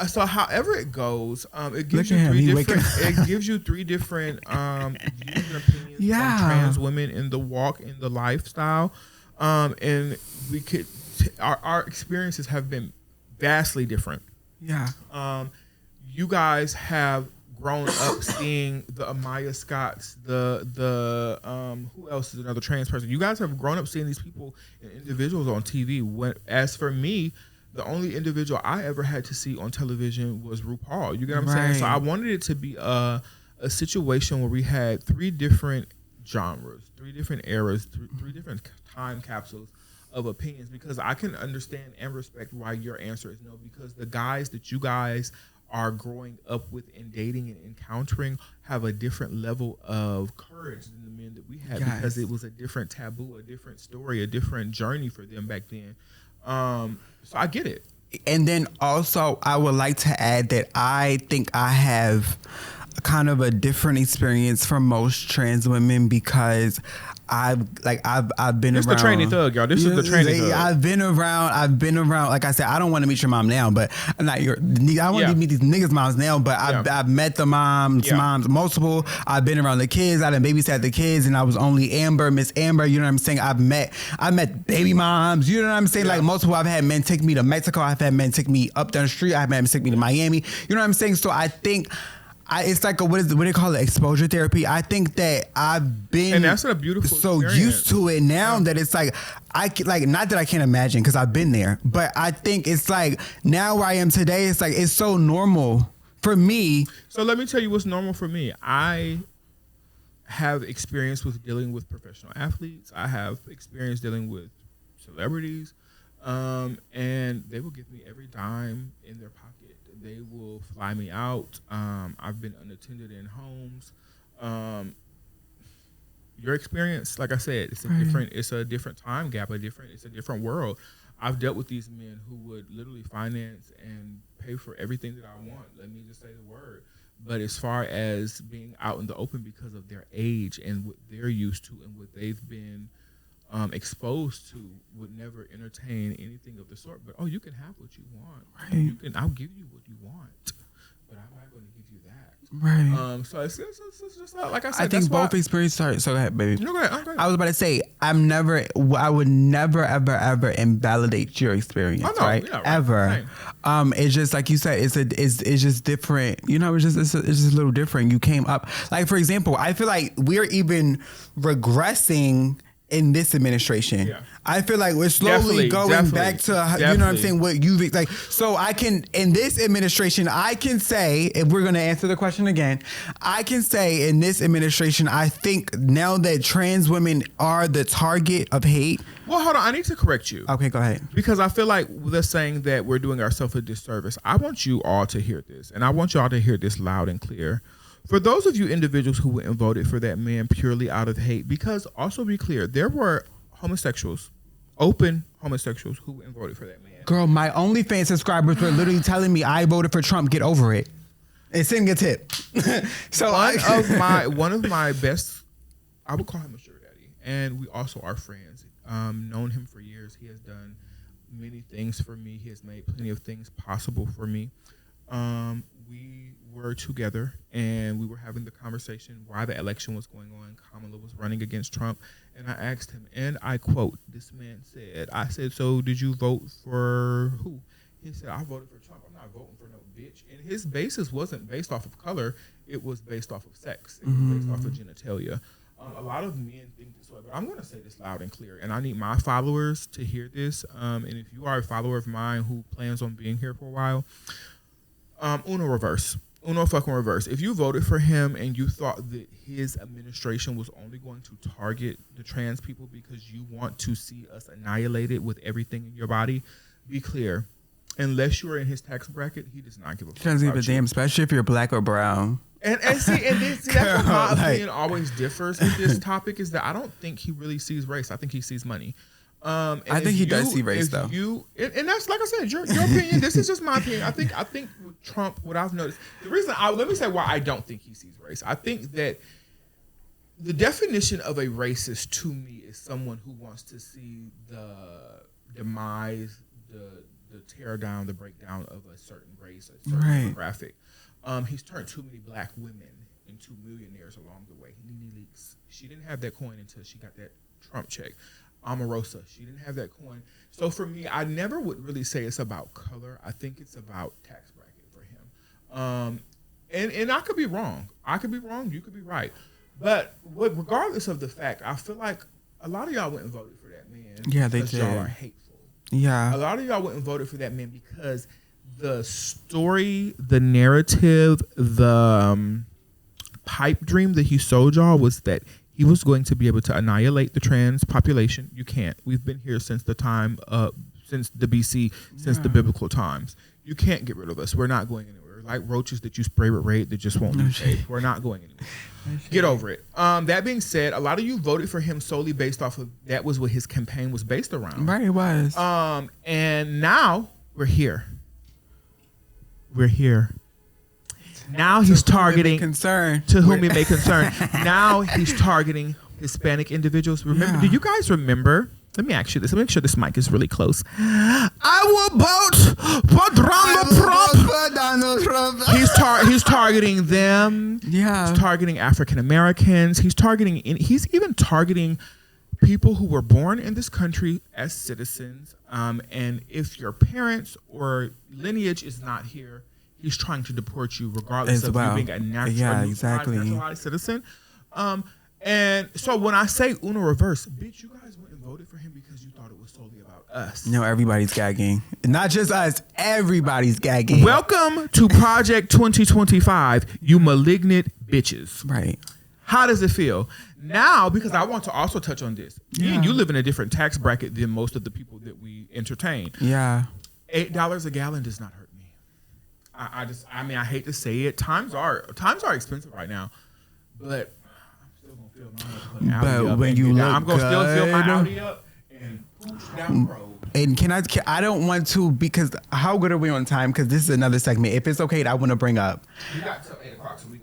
So however it goes, it gives Look you at him, three he different. waking- It gives you three different views and opinions Yeah. from trans women in the walk, in the lifestyle, and we could. Our experiences have been vastly different. Yeah. You guys have grown up seeing the Amaya Scotts, the who else is another trans person? You guys have grown up seeing these people and individuals on TV. As for me, the only individual I ever had to see on television was RuPaul. You get what I'm saying? So I wanted it to be a situation where we had three different genres, three different eras, three different time capsules of opinions because I can understand and respect why your answer is no because the guys that you guys are growing up with and dating and encountering have a different level of courage than the men that we had because it was a different taboo, a different story, a different journey for them back then. So I get it. And then also I would like to add that I think I have kind of a different experience from most trans women because I've been This around. the trainee thug, y'all. This is the trainee thug. I've been around. Like I said, I don't want to meet your mom now, but I'm not your. I want to meet these niggas' moms now, but I've met the moms, multiple. I've been around the kids. I done babysat the kids, and I was only Miss Amber. You know what I'm saying? I met baby moms. You know what I'm saying? Like multiple. I've had men take me to Mexico. I've had men take me up down the street. I've had men take me to Miami. You know what I'm saying? So I think. It's like what do they call it? Exposure therapy. I think that I've been and that's a beautiful so experience. used to it now that it's like not that I can't imagine because I've been there, but I think it's like now where I am today, it's like it's so normal for me. So let me tell you what's normal for me. I have experience with dealing with professional athletes. I have experience dealing with celebrities, and they will give me every dime in their pocket They will fly me out. I've been unattended in homes. Your experience, like I said, it's a different time gap, it's a different world. I've dealt with these men who would literally finance and pay for everything that I want. Let me just say the word. But as far as being out in the open because of their age and what they're used to and what they've been exposed to, would never entertain anything of the sort. But you can have what you want. Right. I'll give you what you want, but I'm not going to give you that. Right. So it's just like I said. I think both experiences. Sorry, so go ahead, baby. No, go ahead. I was about to say, I would never, ever invalidate your experience, right? Yeah, right? Ever. Same. It's just like you said, it's just different. You know, it's just a little different. You came up, like, for example, I feel like we're even regressing in this administration. Yeah. I feel like we're slowly going back to, you know what I'm saying, what you like. So I can, in this administration, I can say, if we're going to answer the question again, I can say in this administration, I think now that trans women are the target of hate. Well, hold on. I need to correct you. Okay, go ahead. Because I feel like they're saying that we're doing ourselves a disservice. I want you all to hear this, and I want you all to hear this loud and clear. For those of you individuals who went and voted for that man purely out of hate, because also be clear, there were homosexuals, open homosexuals who went and voted for that man. Girl, my OnlyFans subscribers were literally telling me I voted for Trump. Get over it. And send a tip. So one of my best, I would call him a sugar daddy, and we also are friends. Known him for years. He has done many things for me. He has made plenty of things possible for me. We were together and we were having the conversation why the election was going on. Kamala was running against Trump, and I asked him, and I quote, this man said, I said, so did you vote for who? He said, I voted for Trump. I'm not voting for no bitch. And his basis wasn't based off of color. It was based off of sex. It was based off of genitalia. A lot of men think this way, but I'm going to say this loud and clear, and I need my followers to hear this. And if you are a follower of mine who plans on being here for a while, Uno fucking reverse. If you voted for him and you thought that his administration was only going to target the trans people because you want to see us annihilated with everything in your body, be clear. Unless you are in his tax bracket, he does not give a fuck. Doesn't give a damn, especially if you're black or brown. And see, that's what my opinion always differs with this topic, is that I don't think he really sees race. I think he sees money. I think he does see race, though. And that's, like I said, your opinion. This is just my opinion. I think with Trump, what I've noticed, the reason let me say why I don't think he sees race. I think that the definition of a racist to me is someone who wants to see the demise, the tear down, the breakdown of a certain race, a certain demographic. He's turned too many black women into millionaires along the way. Nene Leakes, she didn't have that coin until she got that Trump check. Omarosa, she didn't have that coin. So for me, I never would really say it's about color. I think it's about tax bracket for him. And I could be wrong. I could be wrong. You could be right. But regardless of the fact, I feel like a lot of y'all went and voted for that man. Yeah, they did. Y'all are hateful. Yeah. A lot of y'all went and voted for that man because the story, the narrative, the pipe dream that he sold y'all was that he was going to be able to annihilate the trans population. You can't. We've been here since the time, since the BC, since the biblical times. You can't get rid of us. We're not going anywhere. Like roaches that you spray with Raid that just won't leave shape. We're not going anywhere. Get over it. That being said, a lot of you voted for him solely based off of that was what his campaign was based around. Right, it was. And now we're here. We're here. Now he's targeting to whom it may concern. Now he's targeting Hispanic individuals. Remember? Do you guys remember? Let me ask you this. Let me make sure this mic is really close. I will vote for Donald Trump. He's targeting them. Yeah. He's targeting African Americans. He's even targeting people who were born in this country as citizens. And if your parents or lineage is not here, he's trying to deport you regardless of you being a naturalized citizen. And so when I say Uno reverse, bitch, you guys went and voted for him because you thought it was solely about us. No, everybody's gagging. Not just us. Everybody's gagging. Welcome to Project 2025, you malignant bitches. Right. How does it feel? Now, because I want to also touch on this. Me and you live in a different tax bracket than most of the people that we entertain. Yeah. $8 a gallon does not hurt me. I mean, I hate to say it. Times are expensive right now, but I'm still gonna fill my Audi But up when and you get look down. I'm gonna still fill my good. Audi up and pooch down the road. And I don't want to, because how good are we on time? Because this is another segment. If it's okay, I want to bring up. We got till 8 o'clock, so we good.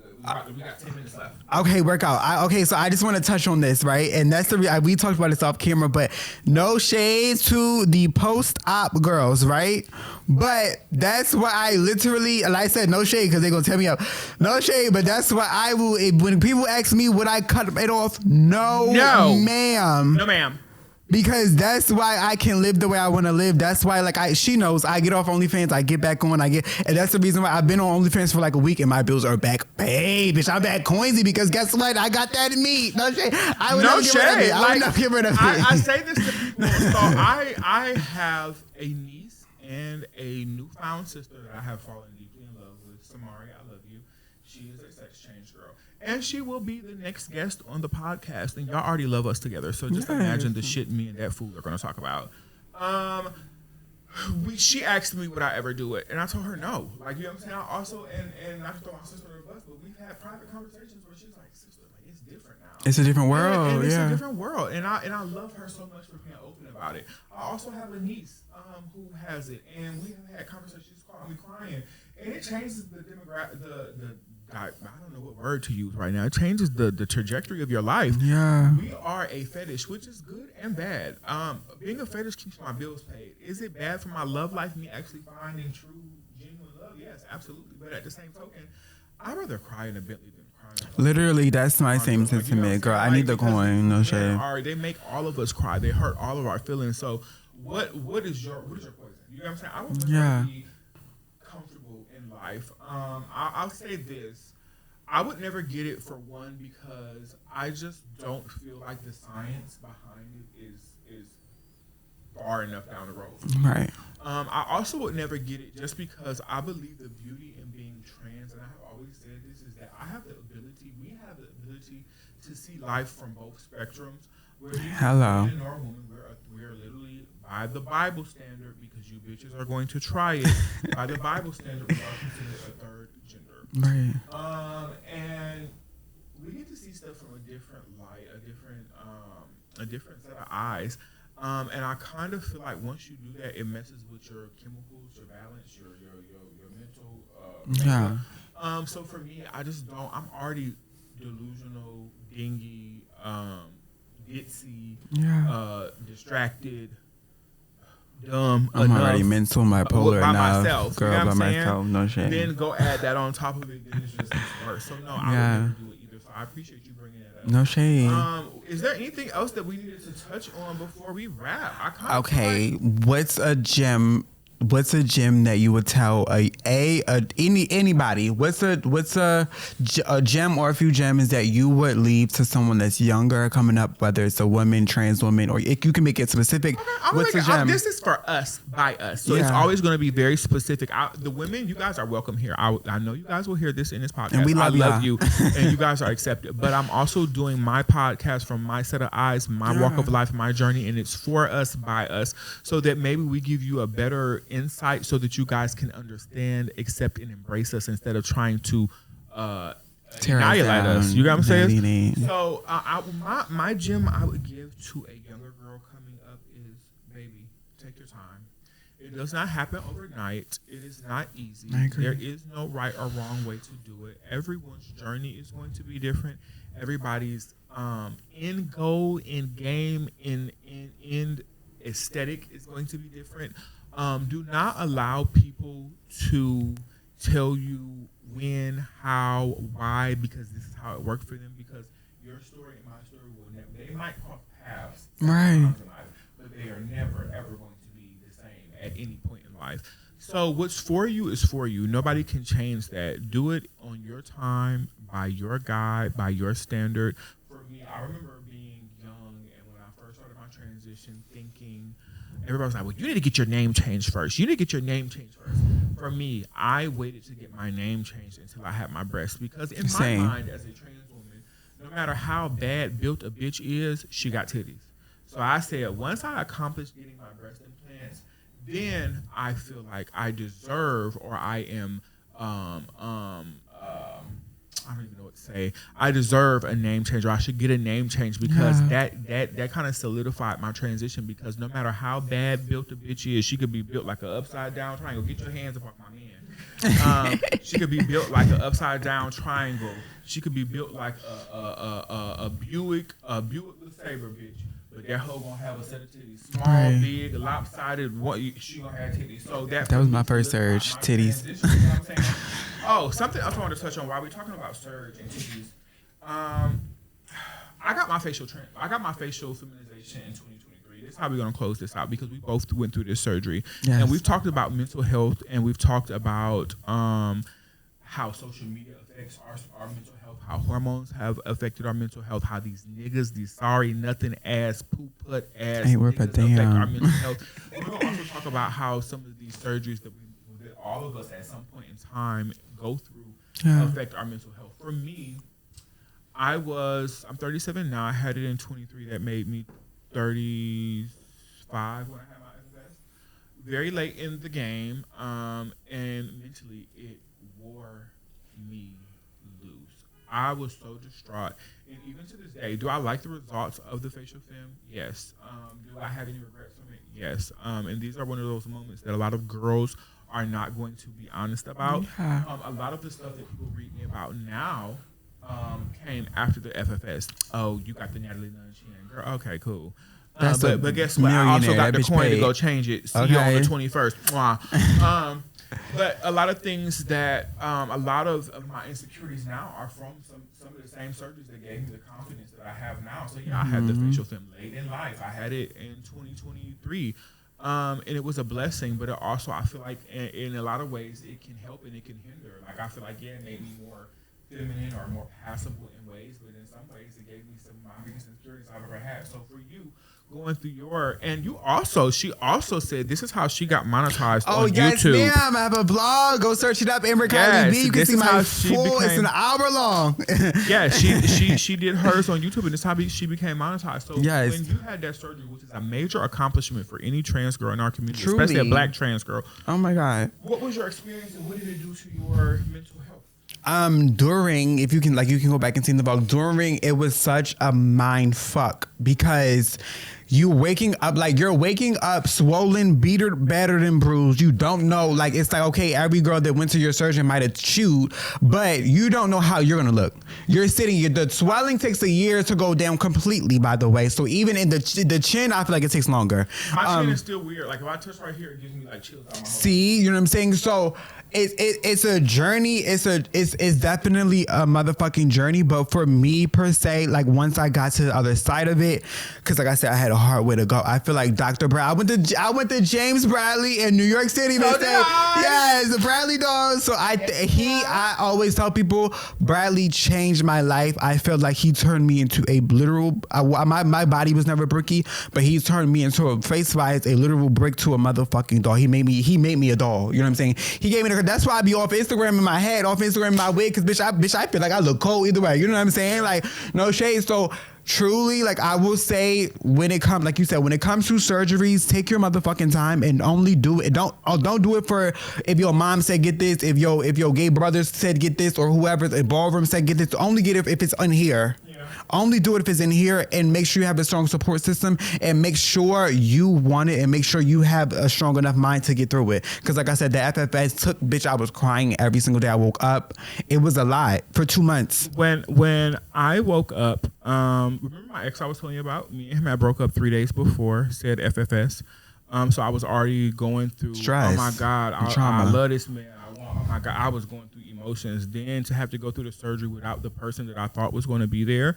We got 10 minutes left. Okay, workout. Okay, so I just want to touch on this, right? And that's we talked about this off camera, but no shade to the post-op girls, right? But that's why I literally, like I said, no shade, because they're going to tear me up. No shade, but that's why I will, when people ask me, would I cut it off? No, ma'am. No, ma'am. Because that's why I can live the way I want to live. That's why, like, she knows I get off OnlyFans, I get back on, and that's the reason why I've been on OnlyFans for like a week, and my bills are back. Hey, bitch, I'm back coinsy, because guess what? I got that in me. No shade. I would not get rid of it. I would not get rid of it. I say this to people. So I have a niece and a newfound sister that I have fallen deeply in love with. Samari, I love you. She is a sex change girl. And she will be the next guest on the podcast. And y'all already love us together. So just imagine the shit me and that fool are going to talk about. She asked me would I ever do it. And I told her no. Like, you know what I'm saying? I also, and not to throw my sister under the bus, but we've had private conversations where she's like, sister, like, it's different now. It's a different world. And it's a different world. And I love her so much for being open about it. I also have a niece who has it. And we have had conversations. She's calling me crying. And it changes the demographic, I don't know what word to use right now. It changes the trajectory of your life. Yeah. We are a fetish, which is good and bad. Being a fetish keeps my bills paid. Is it bad for my love life, me actually finding true, genuine love? Yes, absolutely. But at the same token, I'd rather cry in a Bentley than cry in a Literally, that's my same sentiment, girl. I need the coin. No shade. They make all of us cry. They hurt all of our feelings. So what is your poison? You know what I'm saying? I would prefer to be comfortable in life. I'll say this. I would never get it for one because I just don't feel like the science behind it is far enough down the road. Right. I also would never get it just because I believe the beauty in being trans, and I have always said this, is that we have the ability to see life from both spectrums. Hello. Man or woman, we're literally by the Bible standard, because you bitches are going to try it. By the Bible standard, we are considered a third gender. Right. And we get to see stuff from a different light, a different set of eyes. And I kind of feel like once you do that, it messes with your chemicals, your balance, your mental. Yeah. So for me, I just don't. I'm already delusional, dingy, ditzy, distracted, dumb. I'm already mental bipolar by enough, myself, girl. you know By what I'm saying? myself, no shame. Then go add that on top of it, then it's just worse. So no, I would never do it either. So I appreciate you bringing that up. No shade. Is there anything else that we needed to touch on before we wrap? Okay, what's a gem? What's a gem that you would tell anybody? What's a gem or a few gems that you would leave to someone that's younger coming up, whether it's a woman, trans woman, or you can make it specific. What's a gem? This is for us, by us. So it's always going to be very specific. The women, you guys are welcome here. I know you guys will hear this in this podcast. And we love you, and you guys are accepted. But I'm also doing my podcast from my set of eyes, my walk of life, my journey, and it's for us, by us, so that maybe we give you a better insight so that you guys can understand, accept, and embrace us instead of trying to annihilate us. You got what I'm saying? So my gem I would give to a younger girl coming up is, baby, take your time. It does not happen overnight. It is not easy. There is no right or wrong way to do it. Everyone's journey is going to be different. Everybody's end goal, end game, end aesthetic is going to be different. Do not allow people to tell you when, how, why, because this is how it worked for them. Because your story and my story will never. They might cross paths, right? But they are never ever going to be the same at any point in life. So what's for you is for you. Nobody can change that. Do it on your time, by your guide, by your standard. For me, I remember being young, and when I first started my transition, thinking. Everybody was like, well, you need to get your name changed first. You need to get your name changed first. For me, I waited to get my name changed until I had my breasts. Because in my mind, as a trans woman, no matter how bad built a bitch is, she got titties. So I said, once I accomplish getting my breast implants, then I feel like I deserve, or I am I don't even know what to say. I deserve a name change, or I should get a name change because that kind of solidified my transition. Because no matter how bad built a bitch is, she could be built like an upside down triangle. Get your hands up off my man. She could be built like an upside down triangle. She could be built like a Buick LeSabre bitch. But that hoe gonna have a set of titties, small, big, lopsided. What she gonna have titties? So that was my first surge, titties. You know what I'm saying? Oh, something else I wanted to touch on while we're talking about surge and titties. I got my facial feminization in 2023. This is how we're gonna close this out because we both went through this surgery, and we've talked about mental health, and we've talked about how social media affects our mental health, how hormones have affected our mental health, how these niggas, these sorry nothing ass, poop put ass ain't worth a niggas affect damn. our mental health. We're gonna also talk about how some of these surgeries that all of us at some point in time go through affect our mental health. For me, I'm 37 now. I had it in 23. That made me 35 when I had my FFS. Very late in the game, and mentally it wore me loose. I was so distraught, and even to this day, do I like the results of the facial film? Yes. Do I have any regrets from it? Yes. And these are one of those moments that a lot of girls are not going to be honest about. A lot of the stuff that people read me about now came after the FFS. Oh, you got the Natalie Nunn chin, girl. Okay, cool. But guess what? I also got the coin to go change it. See you on the 21st. But a lot of things that a lot of my insecurities now are from some of the same surgeries that gave me the confidence that I have now. So yeah, I had the facial film late in life. I had it in 2023. And it was a blessing, but it also, I feel like in a lot of ways, it can help and it can hinder. Like, I feel like, yeah, it made me more feminine or more passable in ways, but in some ways, it gave me some of my biggest insecurities I've ever had. So for you, going through she also said this is how she got monetized on YouTube. Yes, ma'am. I have a blog. Go search it up, Amber Kylie B. You can see my full, it's an hour long. Yeah, she did hers on YouTube, and this is how she became monetized. So yes. When you had that surgery, which is a major accomplishment for any trans girl in our community, Truly. especially a black trans girl. Oh my God. What was your experience and what did it do to your mental health? During, if you can, you can go back and see the vlog. During, it was such a mind fuck because you're waking up swollen, battered and bruised. You don't know, it's like, okay, every girl that went to your surgeon might have chewed, but you don't know how you're gonna look. You're sitting, the swelling takes a year to go down completely, by the way. So even in the chin, I feel like it takes longer. My chin is still weird. Like if I touch right here, it gives me chills down my whole See, you know what I'm saying? So it's a journey. It's definitely a motherfucking journey. But for me per se, once I got to the other side of it, because like I said, I had a hard way to go. I feel like Dr. Brad. I went to James Bradley in New York City. Yes, Bradley dog. So I always tell people Bradley changed my life. I felt like he turned me into a literal. My body was never bricky, but he turned me into a face-wise a literal brick to a motherfucking doll. He made me a doll. You know what I'm saying? He gave me that's why I be off Instagram in my head, off Instagram in my wig, because I feel like I look cold either way. You know what I'm saying? No shade. So truly, I will say, when it comes, like you said, when it comes to surgeries, take your motherfucking time and only do it. Don't do it for if your mom said get this, if your gay brothers said get this, or whoever the ballroom said get this. Only get it if it's in here. Yeah. Only do it if it's in here, and make sure you have a strong support system, and make sure you want it, and make sure you have a strong enough mind to get through it. Because like I said, the FFS took, bitch, I was crying every single day I woke up. It was a lot for 2 months. When I woke up, remember my ex I was telling you about? Me and him had broke up 3 days before, said FFS. So I was already going through stress. Oh my God, I love this man. Oh my God, I was going through emotions. Then to have to go through the surgery without the person that I thought was going to be there,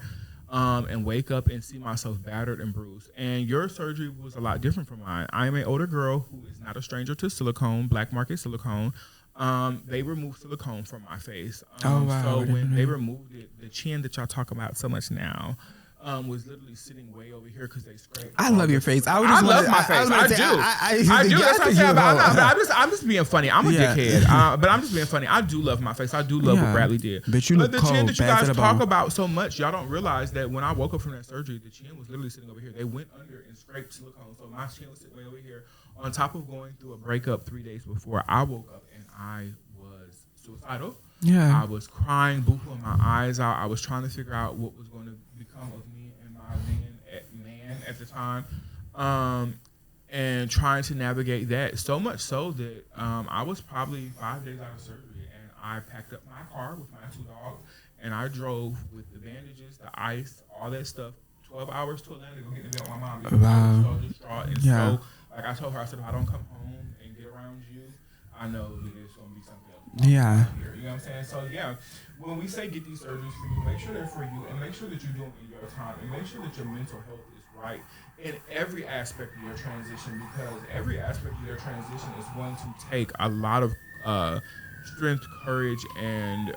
and wake up and see myself battered and bruised. And your surgery was a lot different from mine. I am an older girl who is not a stranger to silicone, black market silicone. They removed silicone from my face. Oh wow! So when they removed it, the chin that y'all talk about so much now, was literally sitting way over here because they scraped. I love your face. I love my face. I do. That's what I'm saying. I'm just being funny. I'm a dickhead. But I'm just being funny. I do love my face. I do love what Bradley did. But you look the chin that you guys talk about so much, y'all don't realize that when I woke up from that surgery, the chin was literally sitting over here. They went under and scraped silicone, so my chin was sitting way over here. On top of going through a breakup 3 days before, I woke up and I was suicidal. Yeah. I was crying, boohooing my eyes out. I was trying to figure out what was going to become of me and my man at the time, and trying to navigate that. So much so that I was probably 5 days out of surgery, and I packed up my car with my 2 dogs, and I drove with the bandages, the ice, all that stuff, 12 hours to Atlanta to go get the bill with my mom. Because I was so distraught. And so, like I told her, I said, if I don't come home and get around you, I know that it's going to be something else. Yeah. You know what I'm saying? So, yeah, when we say get these surgeries for you, make sure they're for you, and make sure that you're doing it in your time, and make sure that your mental health is right in every aspect of your transition, because every aspect of your transition is going to take a lot of strength, courage, and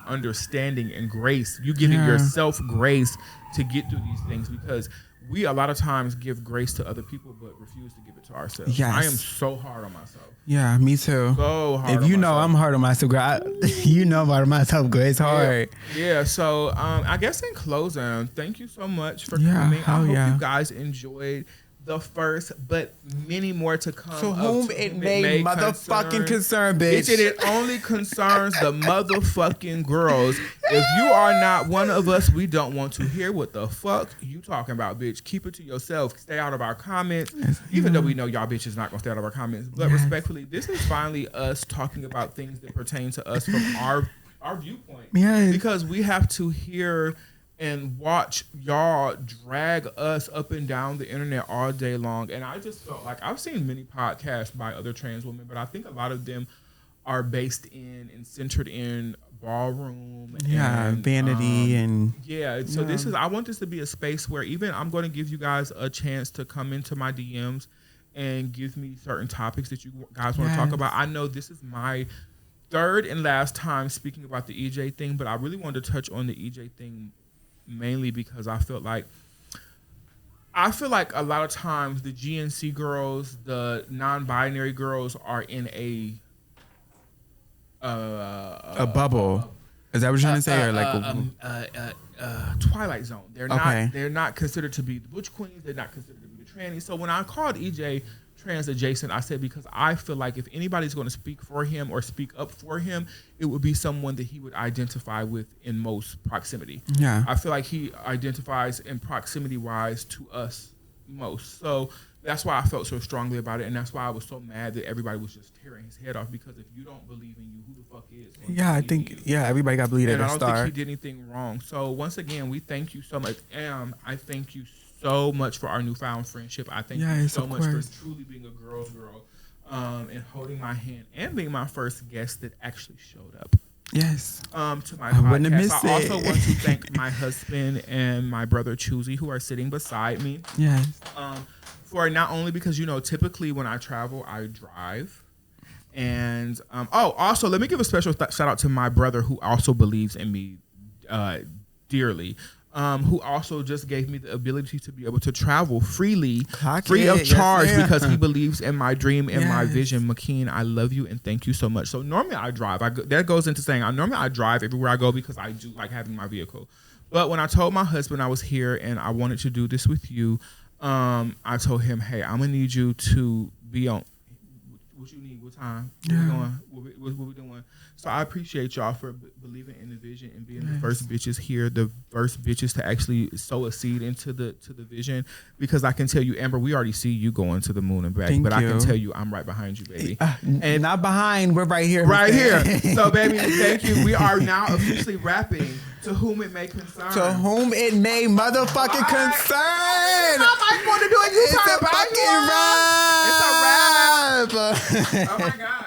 understanding and grace. You giving yourself grace to get through these things, because we a lot of times give grace to other people but refuse to give it to ourselves. Yes. I am so hard on myself. Yeah, me too. So hard. If you know, I'm hard on myself, girl. You know I'm hard on myself, girl. It's hard. Yeah. So I guess in closing, thank you so much for coming. I hope you guys enjoyed the first, but many more to come. To whom it may motherfucking concern, bitch. It only concerns the motherfucking girls. If you are not one of us, we don't want to hear what the fuck you talking about, bitch. Keep it to yourself. Stay out of our comments. Even though we know y'all bitches not gonna stay out of our comments. But respectfully, this is finally us talking about things that pertain to us from our viewpoint. Yes. Because we have to hear and watch y'all drag us up and down the internet all day long. And I just felt like I've seen many podcasts by other trans women, but I think a lot of them are based in and centered in ballroom. And, vanity and... Yeah, so I want this to be a space where even I'm going to give you guys a chance to come into my DMs and give me certain topics that you guys want to talk about. I know this is my third and last time speaking about the EJ thing, but I really wanted to touch on the EJ thing mainly because I feel like a lot of times the GNC girls, the non-binary girls are in a bubble. Is that what you're trying to say? Or like Twilight Zone. They're not considered to be the butch queens. They're not considered to be the trannies. So when I called EJ trans adjacent, I said because I feel like if anybody's going to speak for him or speak up for him, it would be someone that he would identify with in most proximity. Yeah. I feel like he identifies in proximity wise to us most. So that's why I felt so strongly about it, and that's why I was so mad that everybody was just tearing his head off, because if you don't believe in you, who the fuck is? I think everybody got to believe and at I the don't start. think he did anything wrong. So once again, we thank you so much. I thank you so much for our newfound friendship. I thank you so much for truly being a girl's girl, and holding my hand and being my first guest that actually showed up. Yes. To my I wouldn't have podcast. missed I it. also want to thank my husband and my brother Choosy, who are sitting beside me. Yes. For not only because, typically when I travel, I drive. And, also, let me give a special shout out to my brother, who also believes in me dearly. Who also just gave me the ability to be able to travel freely, free of charge, because he believes in my dream and my vision. McKean, I love you and thank you so much. So normally I drive. That goes into saying normally I drive everywhere I go because I do like having my vehicle. But when I told my husband I was here and I wanted to do this with you, I told him, hey, I'm gonna need you to be on. What you need? What time? What we going? What we doing? So I appreciate y'all for believing in the vision and being the first bitches here, the first bitches to actually sow a seed into the vision. Because I can tell you, Amber, we already see you going to the moon and back. But I can tell you, I'm right behind you, baby. And not behind. We're right here. Right here. So, baby, thank you. We are now officially wrapping. To whom it may concern. To whom it may motherfucking concern. I want to do it. It's a fucking wrap. It's a wrap. Oh my God.